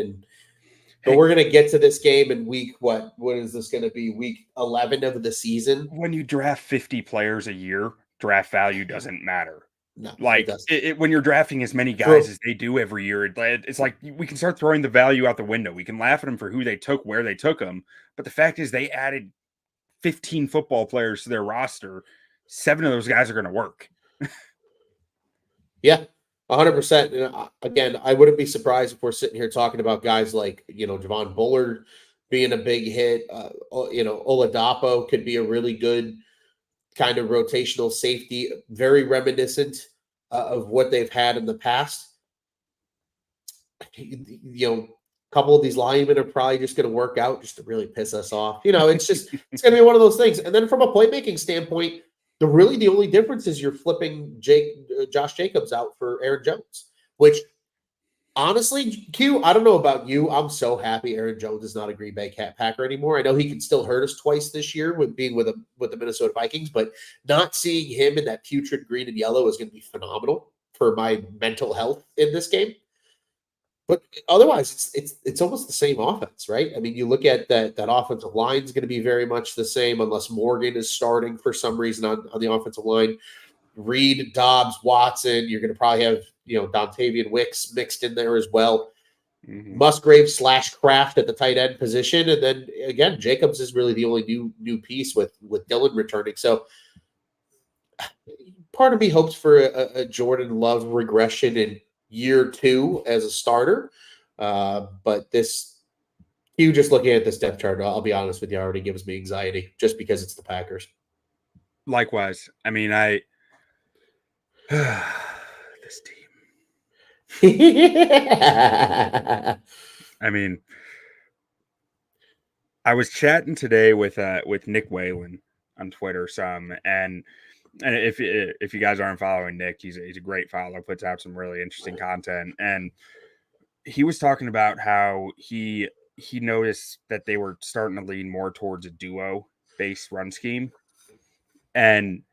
but we're going to get to this game in week what is this going to be? Week 11 of the season. When you draft 50 players a year, draft value doesn't matter. No, like when you're drafting as many guys as they do every year, it's like we can start throwing the value out the window. We can laugh at them for who they took, where they took them, but the fact is they added 15 football players to their roster. 7 of those guys are going to work. Yeah, 100%. And again, I wouldn't be surprised if we're sitting here talking about guys like, Javon Bullard being a big hit. Oladapo could be a really good kind of rotational safety, very reminiscent of what they've had in the past. A couple of these linemen are probably just going to work out just to really piss us off. It's just, it's going to be one of those things. And then from a playmaking standpoint, the only difference is you're flipping Josh Jacobs out for Aaron Jones, which honestly, Q, I don't know about you. I'm so happy Aaron Jones is not a Green Bay Packer anymore. I know he can still hurt us twice this year with being with the Minnesota Vikings, but not seeing him in that putrid green and yellow is going to be phenomenal for my mental health in this game. But otherwise, it's almost the same offense, right? I mean, you look at that offensive line is going to be very much the same unless Morgan is starting for some reason on the offensive line. Reed, Dobbs, Watson, you're going to probably have, Dontavian Wicks mixed in there as well. Mm-hmm. Musgrave / Kraft at the tight end position. And then, again, Jacobs is really the only new piece with Dillon returning. So part of me hopes for a Jordan Love regression in year 2 as a starter. But this, you just looking at this depth chart, I'll be honest with you, already gives me anxiety just because it's the Packers. Likewise. I mean, this team. I mean, I was chatting today with Nick Whalen on Twitter some, and if you guys aren't following Nick, he's a great follow, puts out some really interesting content, and he was talking about how he noticed that they were starting to lean more towards a duo based run scheme, and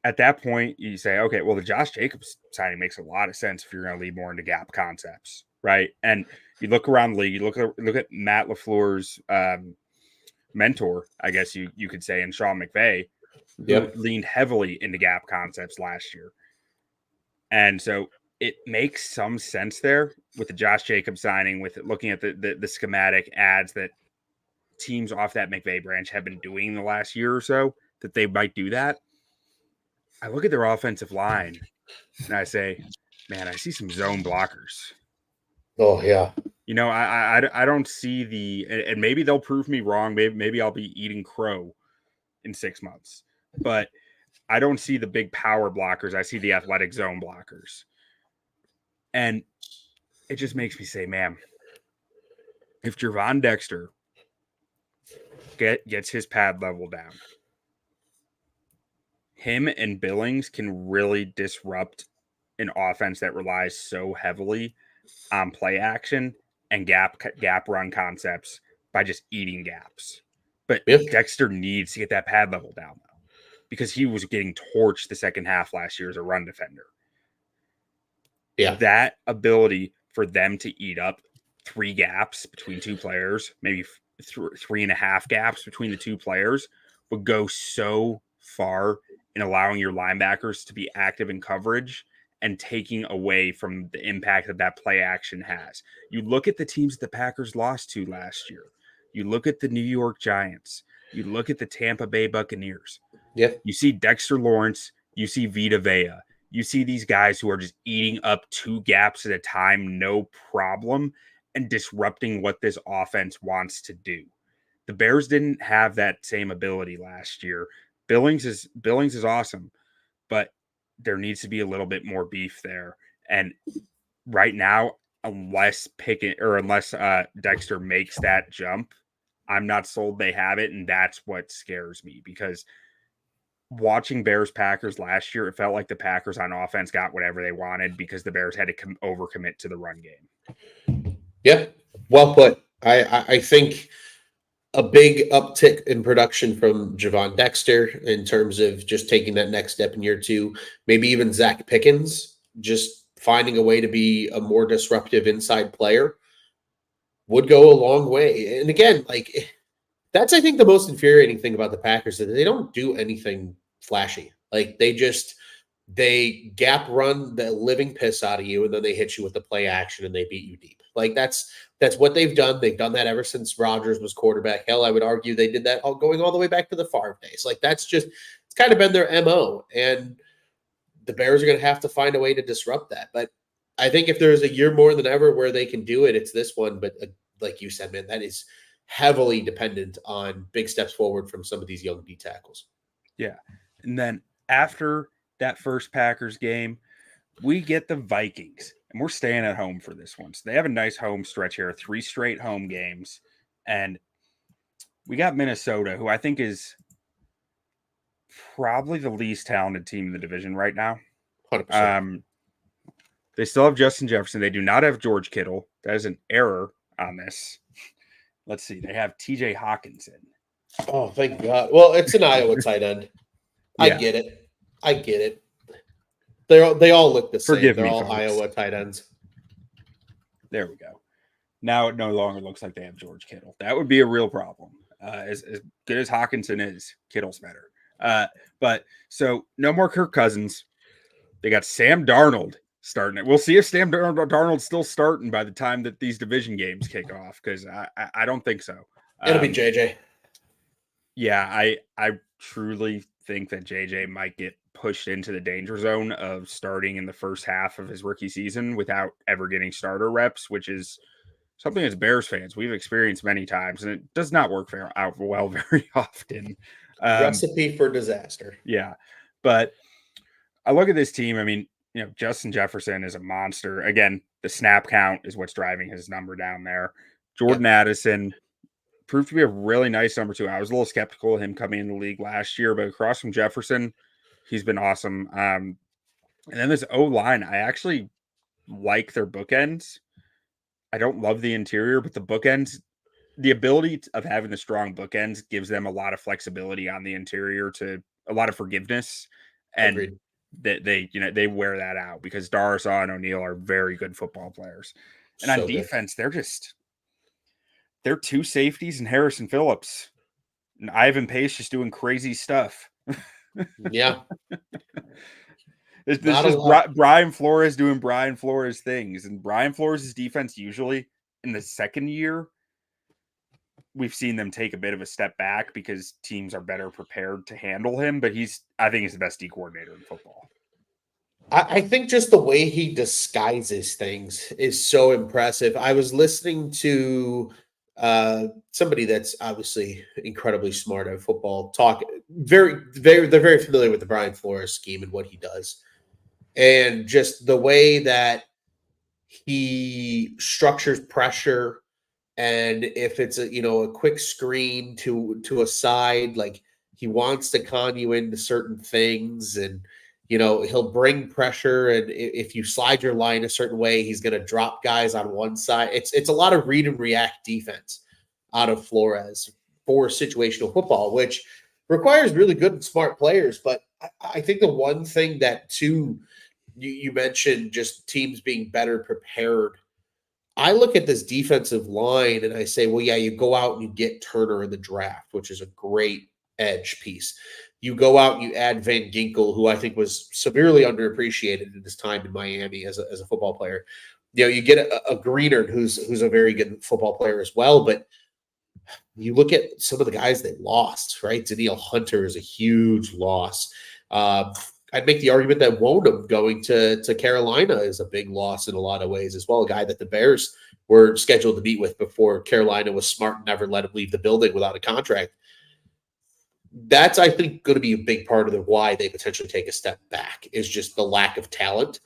at that point, you say, okay, well, the Josh Jacobs signing makes a lot of sense if you're going to lead more into gap concepts, right? And you look around the league, you look at Matt LaFleur's mentor, I guess you could say, and Sean McVay, who leaned heavily into gap concepts last year. And so it makes some sense there with the Josh Jacobs signing, with looking at the schematic ads that teams off that McVay branch have been doing the last year or so, that they might do that. I look at their offensive line and I say, man, I see some zone blockers. Oh, yeah. I don't see and maybe they'll prove me wrong. Maybe I'll be eating crow in 6 months, but I don't see the big power blockers. I see the athletic zone blockers. And it just makes me say, man, if Gervon Dexter gets his pad level down, him and Billings can really disrupt an offense that relies so heavily on play action and gap run concepts by just eating gaps. But Dexter needs to get that pad level down, though, because he was getting torched the second half last year as a run defender. Yeah. That ability for them to eat up 3 gaps between 2 players, maybe 3.5 gaps between the 2 players, would go so far in allowing your linebackers to be active in coverage and taking away from the impact that play action has. You look at the teams the Packers lost to last year. You look at the New York Giants. You look at the Tampa Bay Buccaneers. Yeah. You see Dexter Lawrence. You see Vita Vea. You see these guys who are just eating up 2 gaps at a time, no problem, and disrupting what this offense wants to do. The Bears didn't have that same ability last year. Billings is awesome, but there needs to be a little bit more beef there. And right now, unless Dexter makes that jump, I'm not sold they have it, and that's what scares me, because watching Bears-Packers last year, it felt like the Packers on offense got whatever they wanted because the Bears had to overcommit to the run game. Yeah, well put. I think a big uptick in production from Javon Dexter in terms of just taking that next step in year 2, maybe even Zach Pickens just finding a way to be a more disruptive inside player would go a long way. And again, like, that's, I think, the most infuriating thing about the Packers, that they don't do anything flashy. Like, they gap run the living piss out of you, and then they hit you with the play action and they beat you deep. Like, that's what they've done. They've done that ever since Rodgers was quarterback. Hell, I would argue they did that going all the way back to the Favre days. Like, it's kind of been their MO. And the Bears are going to have to find a way to disrupt that. But I think if there's a year more than ever where they can do it, it's this one. But like you said, man, that is heavily dependent on big steps forward from some of these young D tackles. Yeah. And then after that first Packers game, we get the Vikings, and we're staying at home for this one. So they have a nice home stretch here, 3 straight home games. And we got Minnesota, who I think is probably the least talented team in the division right now. 100%. They still have Justin Jefferson. They do not have George Kittle. That is an error on this. Let's see. They have TJ Hawkinson. Oh, thank God. Well, it's an Iowa tight end. I Yeah. get it. They all look the same. Forgive They're me, all folks. Iowa tight ends. There we go. Now it no longer looks like they have George Kittle. That would be a real problem. As good as Hawkinson is, Kittle's better. But so no more Kirk Cousins. They got Sam Darnold starting it. We'll see if Sam Darnold's still starting by the time that these division games kick off, because I don't think so. It'll be JJ. Yeah, I truly think that JJ might get pushed into the danger zone of starting in the first half of his rookie season without ever getting starter reps, which is something as Bears fans we've experienced many times, and it does not work out well very often. Recipe for disaster. Yeah, but I look at this team. I mean, Justin Jefferson is a monster. Again, the snap count is what's driving his number down there. Jordan Addison proved to be a really nice number 2. I was a little skeptical of him coming in the league last year, but across from Jefferson, he's been awesome. And then this O-line, I actually like their bookends. I don't love the interior, but the bookends, the ability of having the strong bookends gives them a lot of flexibility on the interior, to a lot of forgiveness. And Agreed. they wear that out, because Darsaw and O'Neal are very good football players. And on defense, they're 2 safeties and Harrison Phillips. And Ivan Pace just doing crazy stuff. Yeah. It's just Brian Flores doing Brian Flores things. And Brian Flores' defense, usually in the second year, we've seen them take a bit of a step back because teams are better prepared to handle him. But I think he's the best D coordinator in football. I think just the way he disguises things is so impressive. I was listening to somebody that's obviously incredibly smart at football talk. They're very familiar with the Brian Flores scheme and what he does, and just the way that he structures pressure. And if it's a quick screen to a side, like, he wants to con you into certain things, and he'll bring pressure, and if you slide your line a certain way, he's going to drop guys on one side. It's a lot of read and react defense out of Flores for situational football, which requires really good and smart players. But I think the one thing that too, you mentioned just teams being better prepared. I look at this defensive line and I say, well, yeah, you go out and you get Turner in the draft, which is a great edge piece. You go out and you add Van Ginkel, who I think was severely underappreciated in his time in Miami as a football player. You get a Greenard, who's a very good football player as well. But you look at some of the guys they lost, right? Danielle Hunter is a huge loss. I'd make the argument that Wonham going to Carolina is a big loss in a lot of ways as well. A guy that the Bears were scheduled to meet with before Carolina was smart and never let him leave the building without a contract. That's, I think, going to be a big part of why they potentially take a step back is just the lack of talent.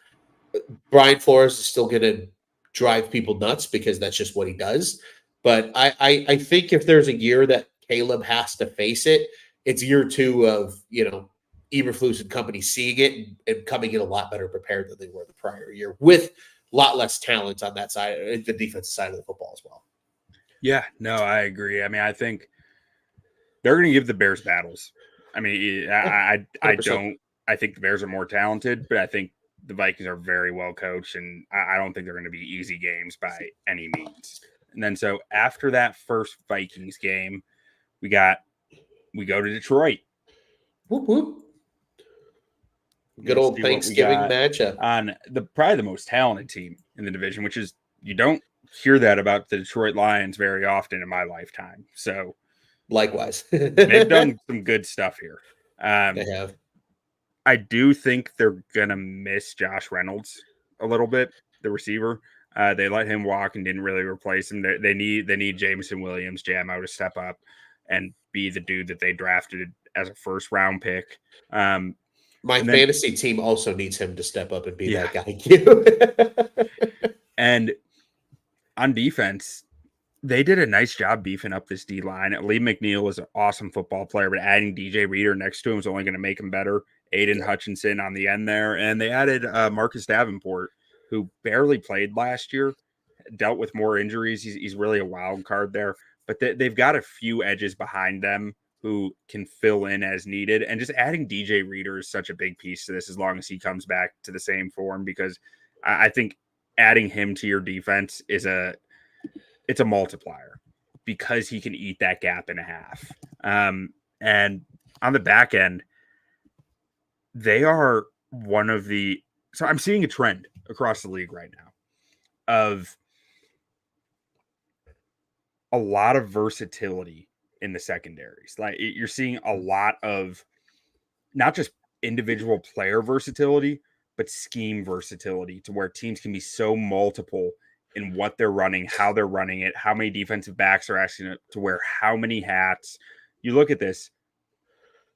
Brian Flores is still going to drive people nuts because that's just what he does. But I think if there's a year that Caleb has to face it, it's year 2 of, Eberflus and company seeing it and coming in a lot better prepared than they were the prior year with a lot less talent on that side, the defensive side of the football as well. Yeah, no, I agree. I mean, I think they're going to give the Bears battles. I mean, I think the Bears are more talented, but I think the Vikings are very well coached, and I don't think they're going to be easy games by any means. And then so after that first Vikings game, we go to Detroit. Whoop, whoop. Good old Thanksgiving matchup on probably the most talented team in the division, which is you don't hear that about the Detroit Lions very often in my lifetime. So likewise, they've done some good stuff here. They have. I do think they're gonna miss Josh Reynolds a little bit, the receiver. They let him walk and didn't really replace him. They need Jameson Williams, JMO, to step up and be the dude that they drafted as a first round pick. My fantasy team also needs him to step up and be that guy too. And on defense, they did a nice job beefing up this D line. Lee McNeil is an awesome football player, but adding DJ Reader next to him is only going to make him better. Aiden Hutchinson on the end there. And they added Marcus Davenport, who barely played last year, dealt with more injuries. He's really a wild card there. But they've got a few edges behind them who can fill in as needed. And just adding DJ Reader is such a big piece to this as long as he comes back to the same form, because I think adding him to your defense it's a multiplier because he can eat that gap in a half. And on the back end, they are so I'm seeing a trend across the league right now of a lot of versatility in the secondaries. Like you're seeing a lot of not just individual player versatility, but scheme versatility to where teams can be so multiple in what they're running, how they're running it, how many defensive backs are asking to wear how many hats. You look at this,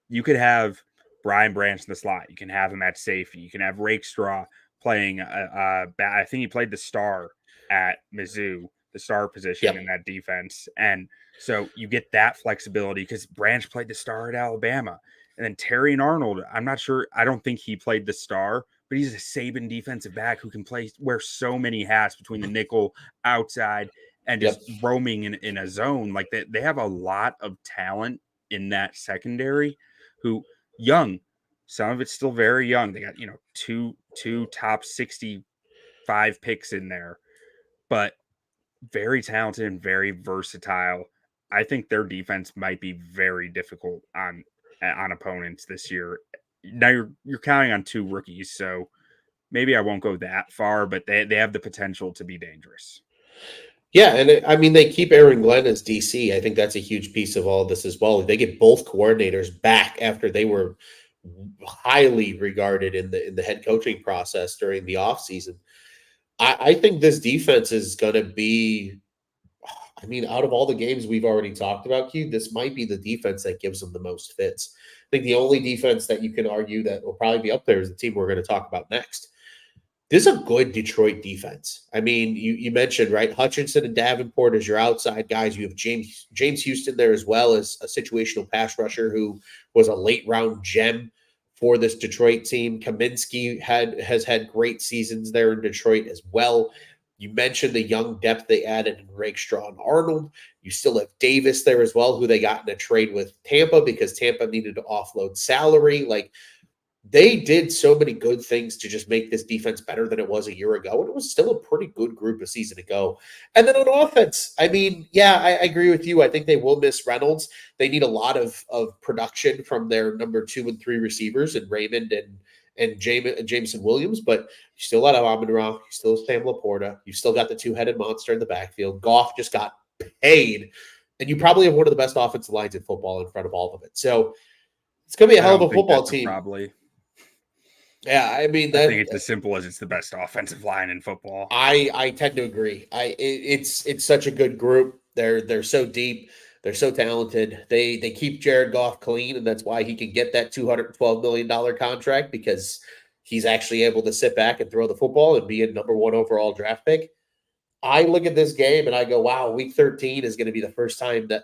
you could have Brian Branch in the slot. You can have him at safety. You can have Rakestraw playing I think he played the star at Mizzou, the star position in that defense. And so you get that flexibility because Branch played the star at Alabama. And then Terry and Arnold, I'm not sure. I don't think he played the star, but he's a Saban defensive back who can wear so many hats between the nickel, outside, and just roaming in a zone. Like they have a lot of talent in that secondary who young, some of it's still very young. They got, two top 65 picks in there, but very talented and very versatile. I think their defense might be very difficult on opponents this year. Now you're counting on 2 rookies, so maybe I won't go that far, but they have the potential to be dangerous. Yeah, and they keep Aaron Glenn as DC. I think that's a huge piece of all of this as well. They get both coordinators back after they were highly regarded in the head coaching process during the offseason. I think this defense is going to be, out of all the games we've already talked about, Q, this might be the defense that gives them the most fits. I think the only defense that you can argue that will probably be up there is the team we're going to talk about next. This is a good Detroit defense. You mentioned, right, Hutchinson and Davenport as your outside guys. You have James Houston there as well as a situational pass rusher who was a late round gem for this Detroit team. Kaminsky has had great seasons there in Detroit as well. You mentioned the young depth they added in Rakestraw and Arnold. You still have Davis there as well, who they got in a trade with Tampa because Tampa needed to offload salary. They did so many good things to just make this defense better than it was a year ago. And it was still a pretty good group a season ago. And then on offense, I agree with you. I think they will miss Reynolds. They need a lot of production from their number 2 and 3 receivers and Raymond and Jameson Williams. But you still have Amon-Ra. You still have Sam Laporta. You still got the 2-headed monster in the backfield. Goff just got paid and you probably have one of the best offensive lines in football in front of all of it. So it's going to be a hell of a football team. Probably. Yeah, I mean, I think it's as simple as it's the best offensive line in football. I tend to agree. It's such a good group. They're so deep. They're so talented. They keep Jared Goff clean, and that's why he can get that $212 million contract, because he's actually able to sit back and throw the football and be a number 1 overall draft pick. I look at this game and I go, wow, week 13 is going to be the first time that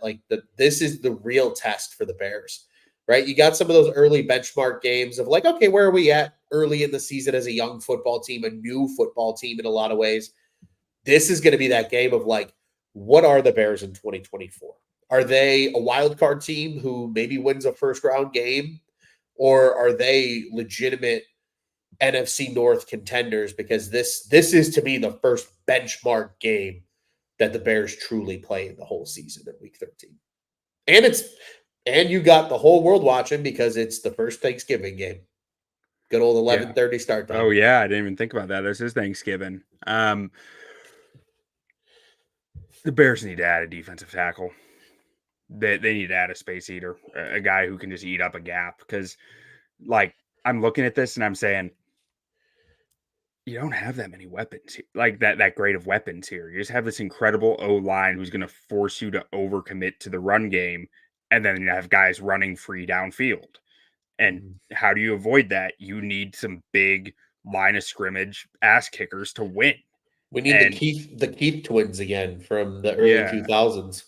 this is the real test for the Bears, right? You got some of those early benchmark games of like, okay, where are we at early in the season as a young football team, a new football team in a lot of ways. This is going to be that game of like, what are the Bears in 2024? Are they a wild card team who maybe wins a first round game, or are they legitimate NFC North contenders? Because this is, to me, the first benchmark game that the Bears truly play in the whole season in week 13. And you got the whole world watching because it's the first Thanksgiving game. Good old 11:30 start time. Oh yeah, I didn't even think about that. This is Thanksgiving. The Bears need to add a defensive tackle. They need to add a space eater, a guy who can just eat up a gap. Because, like, I'm looking at this and I'm saying, you don't have that many weapons, like that great of weapons here. You just have this incredible O-line who's going to force you to overcommit to the run game, and then you have guys running free downfield. And how do you avoid that? You need some big line of scrimmage ass kickers to win. We need the Keith twins again from the early 2000s.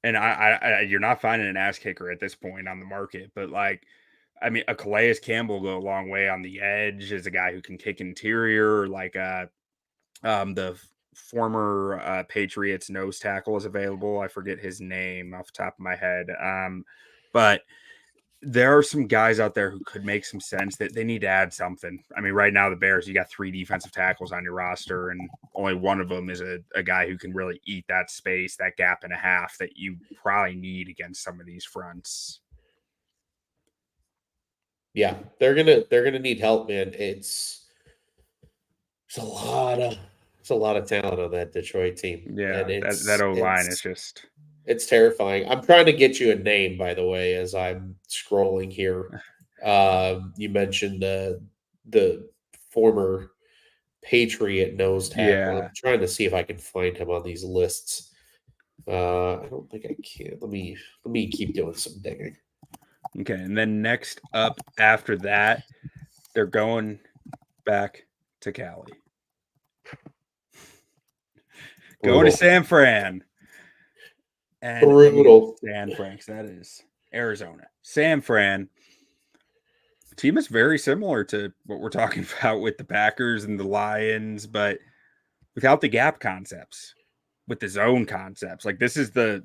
And I you're not finding an ass kicker at this point on the market, but like, I mean, a Calais Campbell go a long way on the edge as a guy who can kick interior, like the former Patriots nose tackle is available. I forget his name off the top of my head. But there are some guys out there who could make some sense that they need to add something. I mean, right now the Bears, you got 3 defensive tackles on your roster, and only one of them is a guy who can really eat that space, that gap and a half that you probably need against some of these fronts. Yeah, they're gonna need help, man. It's a lot of talent on that Detroit team. Yeah, that O-line is just, it's terrifying. I'm trying to get you a name, by the way, as I'm scrolling here. You mentioned the former Patriot nose tackle. Yeah. I'm trying to see if I can find him on these lists. I don't think I can. Let me keep doing some digging. Okay, and then next up after that, they're going back to Cali. Going to San Fran. And brutal. San Francisco, that is Arizona. San Fran. Team is very similar to what we're talking about with the Packers and the Lions, but without the gap concepts, with the zone concepts. Like this is the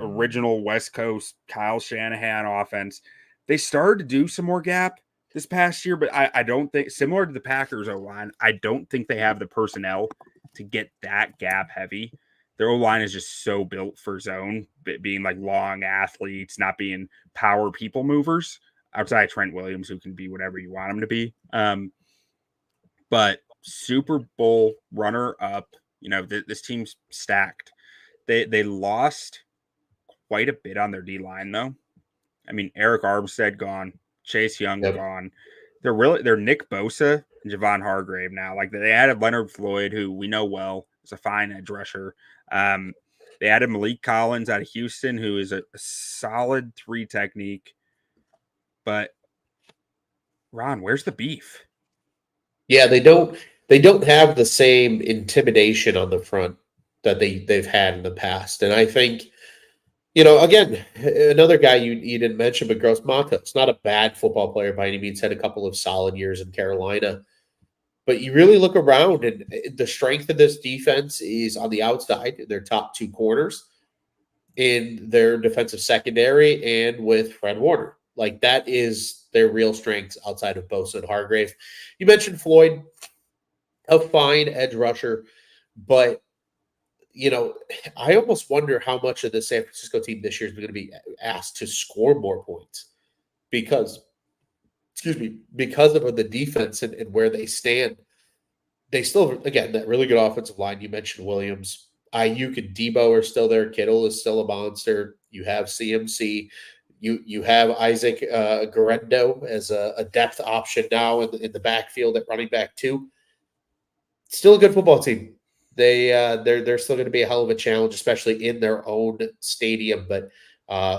original West Coast Kyle Shanahan offense. They started to do some more gap this past year, but I don't think, similar to the Packers O-line, I don't think they have the personnel to get that gap heavy. Their O-line is just so built for zone, being like long athletes, not being power people movers, outside Trent Williams, who can be whatever you want him to be. But Super Bowl runner up, this team's stacked. They lost quite a bit on their D-line, though. I mean, Eric Armstead gone, Chase Young gone. They're Nick Bosa and Javon Hargrave now. Like they added Leonard Floyd, who we know well is a fine edge rusher. They added Malik Collins out of Houston, who is a solid 3 technique. But Ron, where's the beef? Yeah, they don't have the same intimidation on the front that they've had in the past. And I think, again, another guy you didn't mention, but Gross Matos, not a bad football player by any means, had a couple of solid years in Carolina. But you really look around, and the strength of this defense is on the outside, their top 2 corners, in their defensive secondary, and with Fred Warner. Like that is their real strengths outside of Bosa and Hargrave. You mentioned Floyd, a fine edge rusher, but I almost wonder how much of the San Francisco team this year is going to be asked to score more points because of the defense and where they stand. They still, again, that really good offensive line. You mentioned Williams. Ayuk and Debo are still there. Kittle is still a monster. You have CMC. You have Isaac Guerrero as a depth option now in the backfield at running back too. Still a good football team. They're still going to be a hell of a challenge, especially in their own stadium. But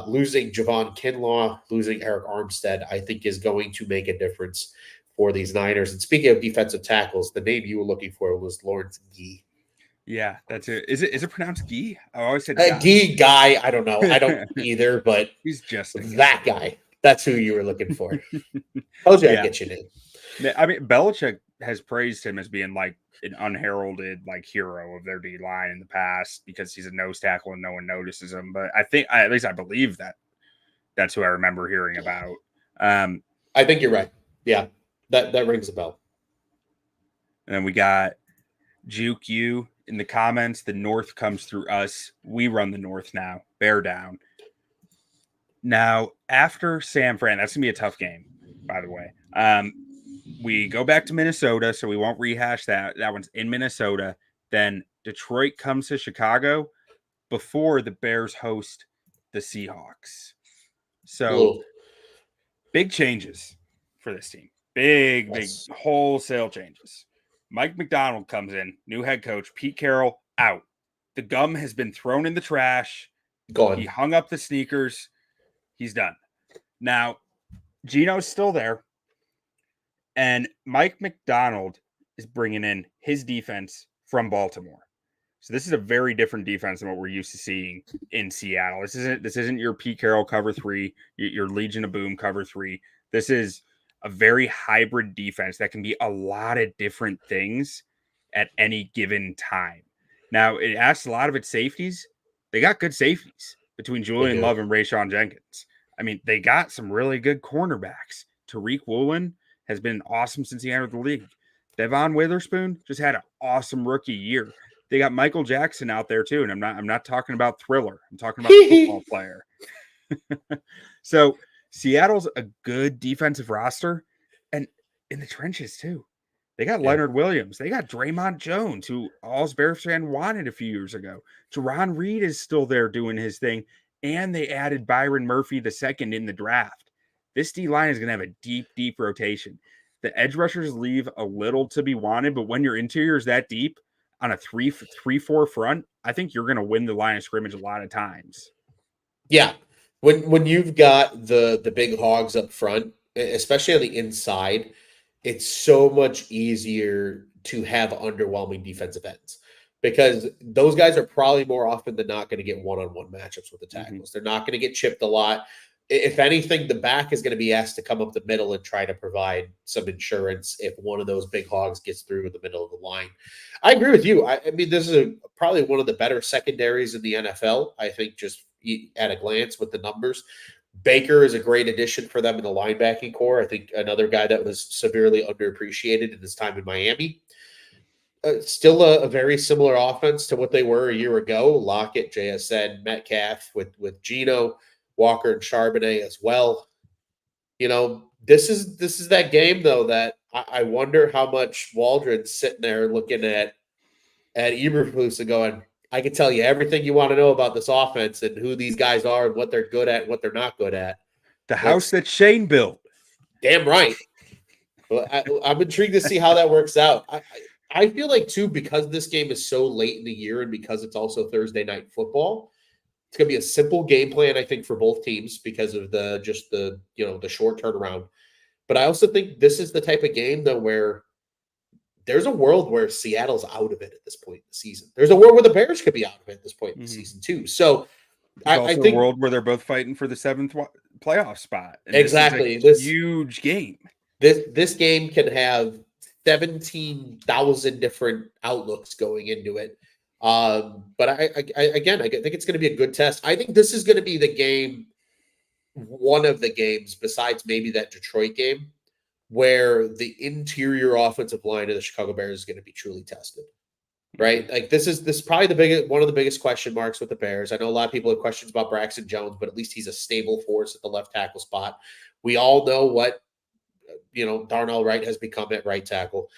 losing Javon Kinlaw, losing Eric Armstead, I think is going to make a difference for these Niners. And speaking of defensive tackles, the name you were looking for was Lawrence Gee. Yeah, that's it. Is it pronounced Gee? I always said Guy. Gee guy, I don't know. I don't either, but He's just that guy. That's who you were looking for. Told you I'd get you in. I mean, Belichick has praised him as being like an unheralded like hero of their D line in the past because he's a nose tackle and no one notices him. But I think, at least I believe that that's who I remember hearing about. I think you're right. Yeah, that rings a bell. And then we got Juke U in the comments. The North comes through us. We run the North now. Bear down. Now, after San Fran, that's going to be a tough game, by the way. We go back to Minnesota, so we won't rehash that. That one's in Minnesota. Then Detroit comes to Chicago before the Bears host the Seahawks. So, big changes for this team. Big wholesale changes. Mike McDonald comes in, new head coach. Pete Carroll out. The gum has been thrown in the trash. Gone. He hung up the sneakers. He's done. Now, Gino's still there. And Mike McDonald is bringing in his defense from Baltimore. So this is a very different defense than what we're used to seeing in Seattle. This isn't your Pete Carroll cover 3, your Legion of Boom cover 3. This is a very hybrid defense that can be a lot of different things at any given time. Now, it asks a lot of its safeties. They got good safeties between Julian Love and Rayshon Jenkins. I mean, they got some really good cornerbacks. Tariq Woolen has been awesome since he entered the league. Devon Witherspoon just had an awesome rookie year. They got Michael Jackson out there too, and I'm not talking about Thriller. I'm talking about a football player. So Seattle's a good defensive roster, and in the trenches too. They got Leonard Williams. They got Draymond Jones, who all Bears fan wanted a few years ago. Jerron Reed is still there doing his thing, and they added Byron Murphy II in the draft. This D-line is going to have a deep, deep rotation. The edge rushers leave a little to be wanted, but when your interior is that deep on a 3-4 front, I think you're going to win the line of scrimmage a lot of times. Yeah. When you've got the big hogs up front, especially on the inside, it's so much easier to have underwhelming defensive ends because those guys are probably more often than not going to get one-on-one matchups with the tackles. They're not going to get chipped a lot. If anything, the back is going to be asked to come up the middle and try to provide some insurance if one of those big hogs gets through in the middle of the line. I agree with you. I mean, this is probably one of the better secondaries in the NFL, I think, just at a glance with the numbers. Baker is a great addition for them in the linebacking core. I think another guy that was severely underappreciated in his time in Miami. Still a very similar offense to what they were a year ago. Lockett, JSN, Metcalf with Gino, Walker and Charbonnet as well. You know, this is that game though that I wonder how much Waldron's sitting there looking at Eberflus and going, I can tell you everything you want to know about this offense and who these guys are and what they're good at and what they're not good at. The house that Shane built. Damn right. Well, I'm intrigued to see how that works out. I feel like too, because this game is so late in the year and because it's also Thursday night football, it's going to be a simple game plan, I think, for both teams because of the short turnaround. But I also think this is the type of game, though, where there's a world where Seattle's out of it at this point in the season. There's a world where the Bears could be out of it at this point in the season, too. So I think a world where they're both fighting for the 7th playoff spot. And exactly. This huge game. This game can have 17,000 different outlooks going into it. But I think it's going to be a good test. I think this is going to be the game, one of the games besides maybe that Detroit game, where the interior offensive line of the Chicago Bears is going to be truly tested, right? Like this is probably one of the biggest question marks with the Bears. I know a lot of people have questions about Braxton Jones, but at least he's a stable force at the left tackle spot. We all know what Darnell Wright has become at right tackle.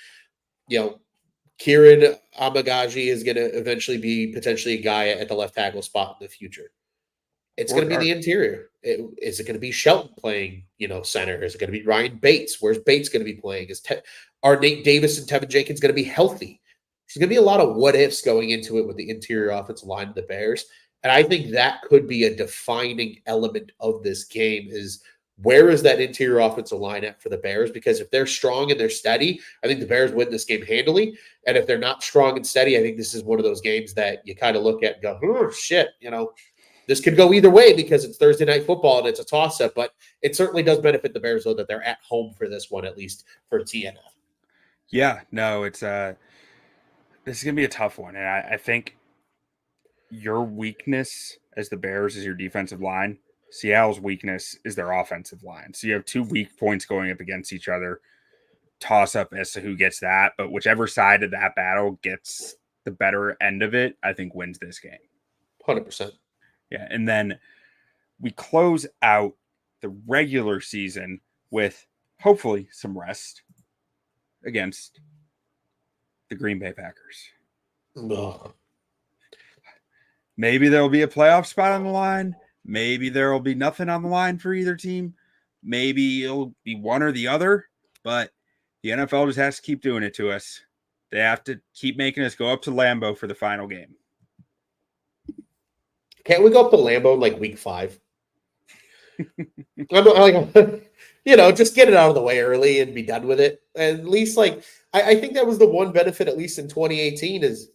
Kieran Amagaji is going to eventually be potentially a guy at the left tackle spot in the future. It's going to be the interior. Is it going to be Shelton playing, center? Is it going to be Ryan Bates? Where's Bates going to be playing? Are Nate Davis and Tevin Jenkins going to be healthy? There's going to be a lot of what ifs going into it with the interior offensive line of the Bears. And I think that could be a defining element of this game is where is that interior offensive line at for the Bears? Because if they're strong and they're steady, I think the Bears win this game handily. And if they're not strong and steady, I think this is one of those games that you kind of look at and go, oh, shit, this could go either way because it's Thursday night football and it's a toss-up, but it certainly does benefit the Bears, though, that they're at home for this one, at least for TNF. Yeah, no, it's this is going to be a tough one. And I think your weakness as the Bears is your defensive line. Seattle's weakness is their offensive line. So you have two weak points going up against each other. Toss-up as to who gets that, but whichever side of that battle gets the better end of it, I think wins this game. 100%. Yeah, and then we close out the regular season with hopefully some rest against the Green Bay Packers. Ugh. Maybe there'll be a playoff spot on the line. Maybe there will be nothing on the line for either team. Maybe it'll be one or the other, but the NFL just has to keep doing it to us. They have to keep making us go up to Lambeau for the final game. Can't we go up to Lambeau in like week 5? Just get it out of the way early and be done with it. And at least, I think that was the one benefit, at least in 2018, is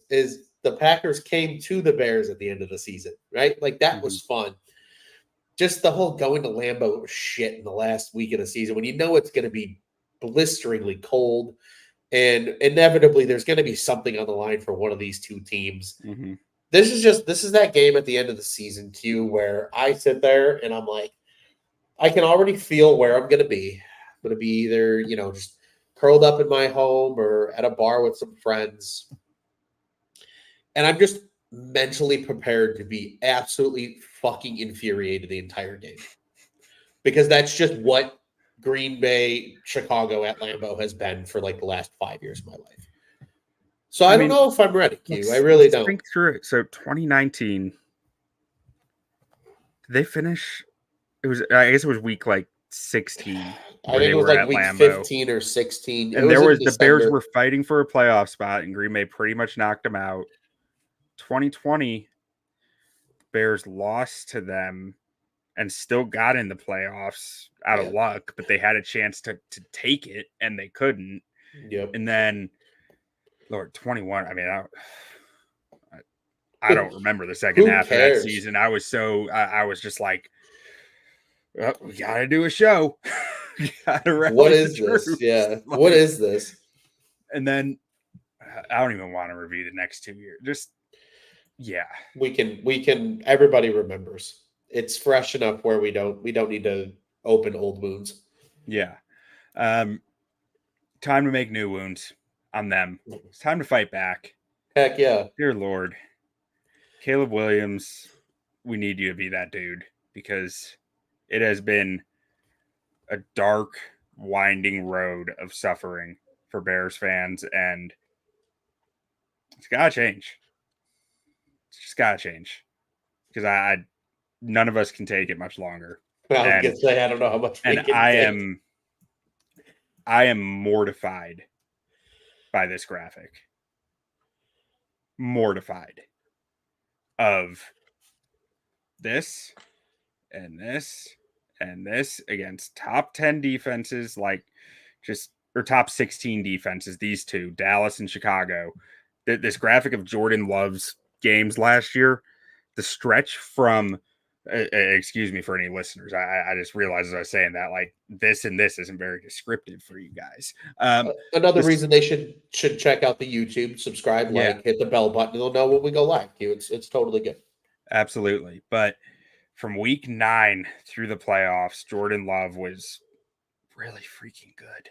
the Packers came to the Bears at the end of the season, right? Like that was fun. Just the whole going to Lambeau was shit in the last week of the season when it's going to be blisteringly cold, and inevitably there's going to be something on the line for one of these two teams. Mm-hmm. This is that game at the end of the season, too, where I sit there and I'm like, I can already feel where I'm going to be. I'm going to be either, just curled up in my home or at a bar with some friends. And I'm just mentally prepared to be absolutely fucking infuriated the entire game. Because that's just what Green Bay, Chicago at Lambeau has been for the last 5 years of my life. So I don't know if I'm ready, Q. I really don't. Think through it. So 2019, did they finish? I guess it was week 16. I think it was week Lambeau. 15 or 16. And the Bears were fighting for a playoff spot, and Green Bay pretty much knocked them out. 2020, Bears lost to them and still got in the playoffs out of luck, but they had a chance to take it, and they couldn't. Yep. And then, Lord, 21. I mean, I don't remember the second half of that season. I was just like, oh, we got to do a show. What is this? Yeah. What is this? And then I don't even want to review the next 2 years. Just, yeah. We can, everybody remembers. It's fresh enough where we don't need to open old wounds. Yeah. Time to make new wounds on them. It's time to fight back. Heck yeah. Dear Lord. Caleb Williams, we need you to be that dude because it has been a dark, winding road of suffering for Bears fans, and it's got to change. It's just got to change because none of us can take it much longer. Well, I was going to say, I don't know how much we can take. I am mortified by this graphic. Mortified of this and this and this against top 10 defenses, or top 16 defenses, these two, Dallas and Chicago. This graphic of Jordan Love's games last year, the stretch from excuse me for any listeners. I just realized as I was saying that this and this isn't very descriptive for you guys. Another reason they should check out the YouTube, subscribe, hit the bell button. They'll know when we go live. It's totally good. Absolutely. But from week 9 through the playoffs, Jordan Love was really freaking good.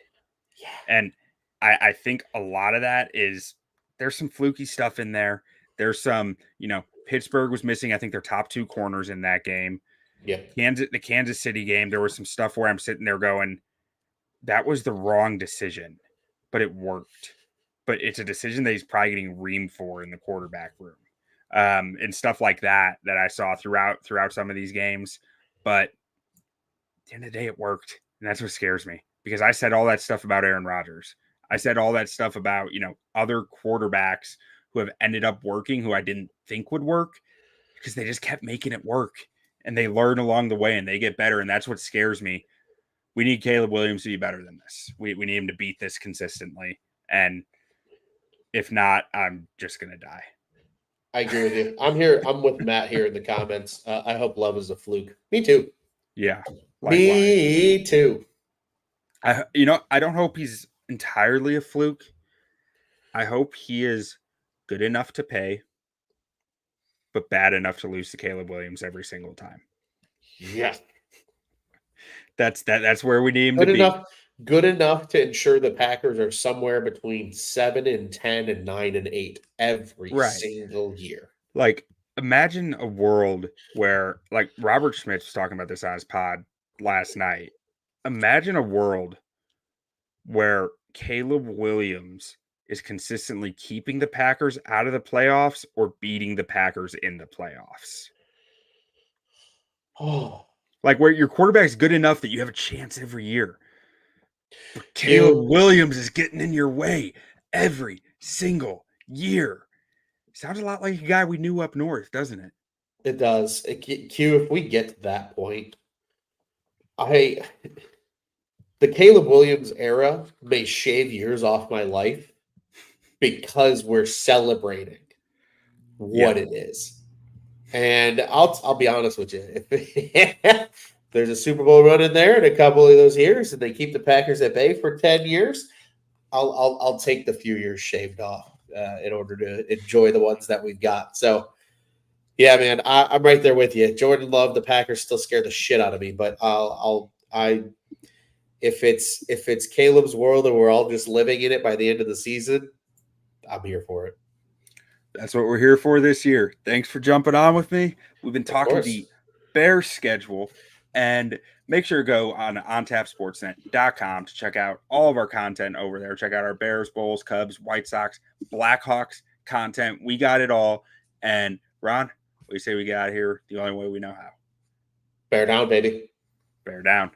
Yeah. And I think a lot of that is there's some fluky stuff in there. There's some, Pittsburgh was missing, I think, their top 2 corners in that game. Yeah. The Kansas City game, there was some stuff where I'm sitting there going, that was the wrong decision, but it worked. but it's a decision that he's probably getting reamed for in the quarterback room. And stuff like that I saw throughout some of these games. But at the end of the day, it worked. And that's what scares me, because I said all that stuff about Aaron Rodgers. I said all that stuff about, other quarterbacks who have ended up working, who I didn't think would work, because they just kept making it work, and they learn along the way and they get better. And that's what scares me. We need Caleb Williams to be better than this. We need him to beat this consistently. And if not, I'm just going to die. I agree with you. I'm here. I'm with Matt here in the comments. I hope Love is a fluke. Me too. Yeah. Likewise. Me too. I don't hope he's entirely a fluke. I hope he is good enough to pay, but bad enough to lose to Caleb Williams every single time. Yeah. That's where we need him to be. Good enough to ensure the Packers are somewhere between 7-10 and 9-8 every single year. Like, imagine a world where, like Robert Smith was talking about this on his pod last night. Imagine a world where Caleb Williams is consistently keeping the Packers out of the playoffs or beating the Packers in the playoffs. Oh. Like, where your quarterback's good enough that you have a chance every year. But Caleb Williams is getting in your way every single year. Sounds a lot like a guy we knew up north, doesn't it? It does. Q, if we get to that point, the Caleb Williams era may shave years off my life because we're celebrating what it is. And I'll be honest with you. If there's a Super Bowl run in there in a couple of those years and they keep the Packers at bay for 10 years, I'll take the few years shaved off in order to enjoy the ones that we've got. So, yeah, man, I'm right there with you. Jordan Love, the Packers still scare the shit out of me, but if it's Caleb's world and we're all just living in it by the end of the season, I'm here for it. That's what we're here for this year. Thanks for jumping on with me. We've been talking the Bears schedule, and make sure to go on ontapsportsnet.com to check out all of our content over there. Check out our Bears, Bulls, Cubs, White Sox, Blackhawks content. We got it all. And Ron, what do you say we get out of here the only way we know how? Bear down, baby. Bear down.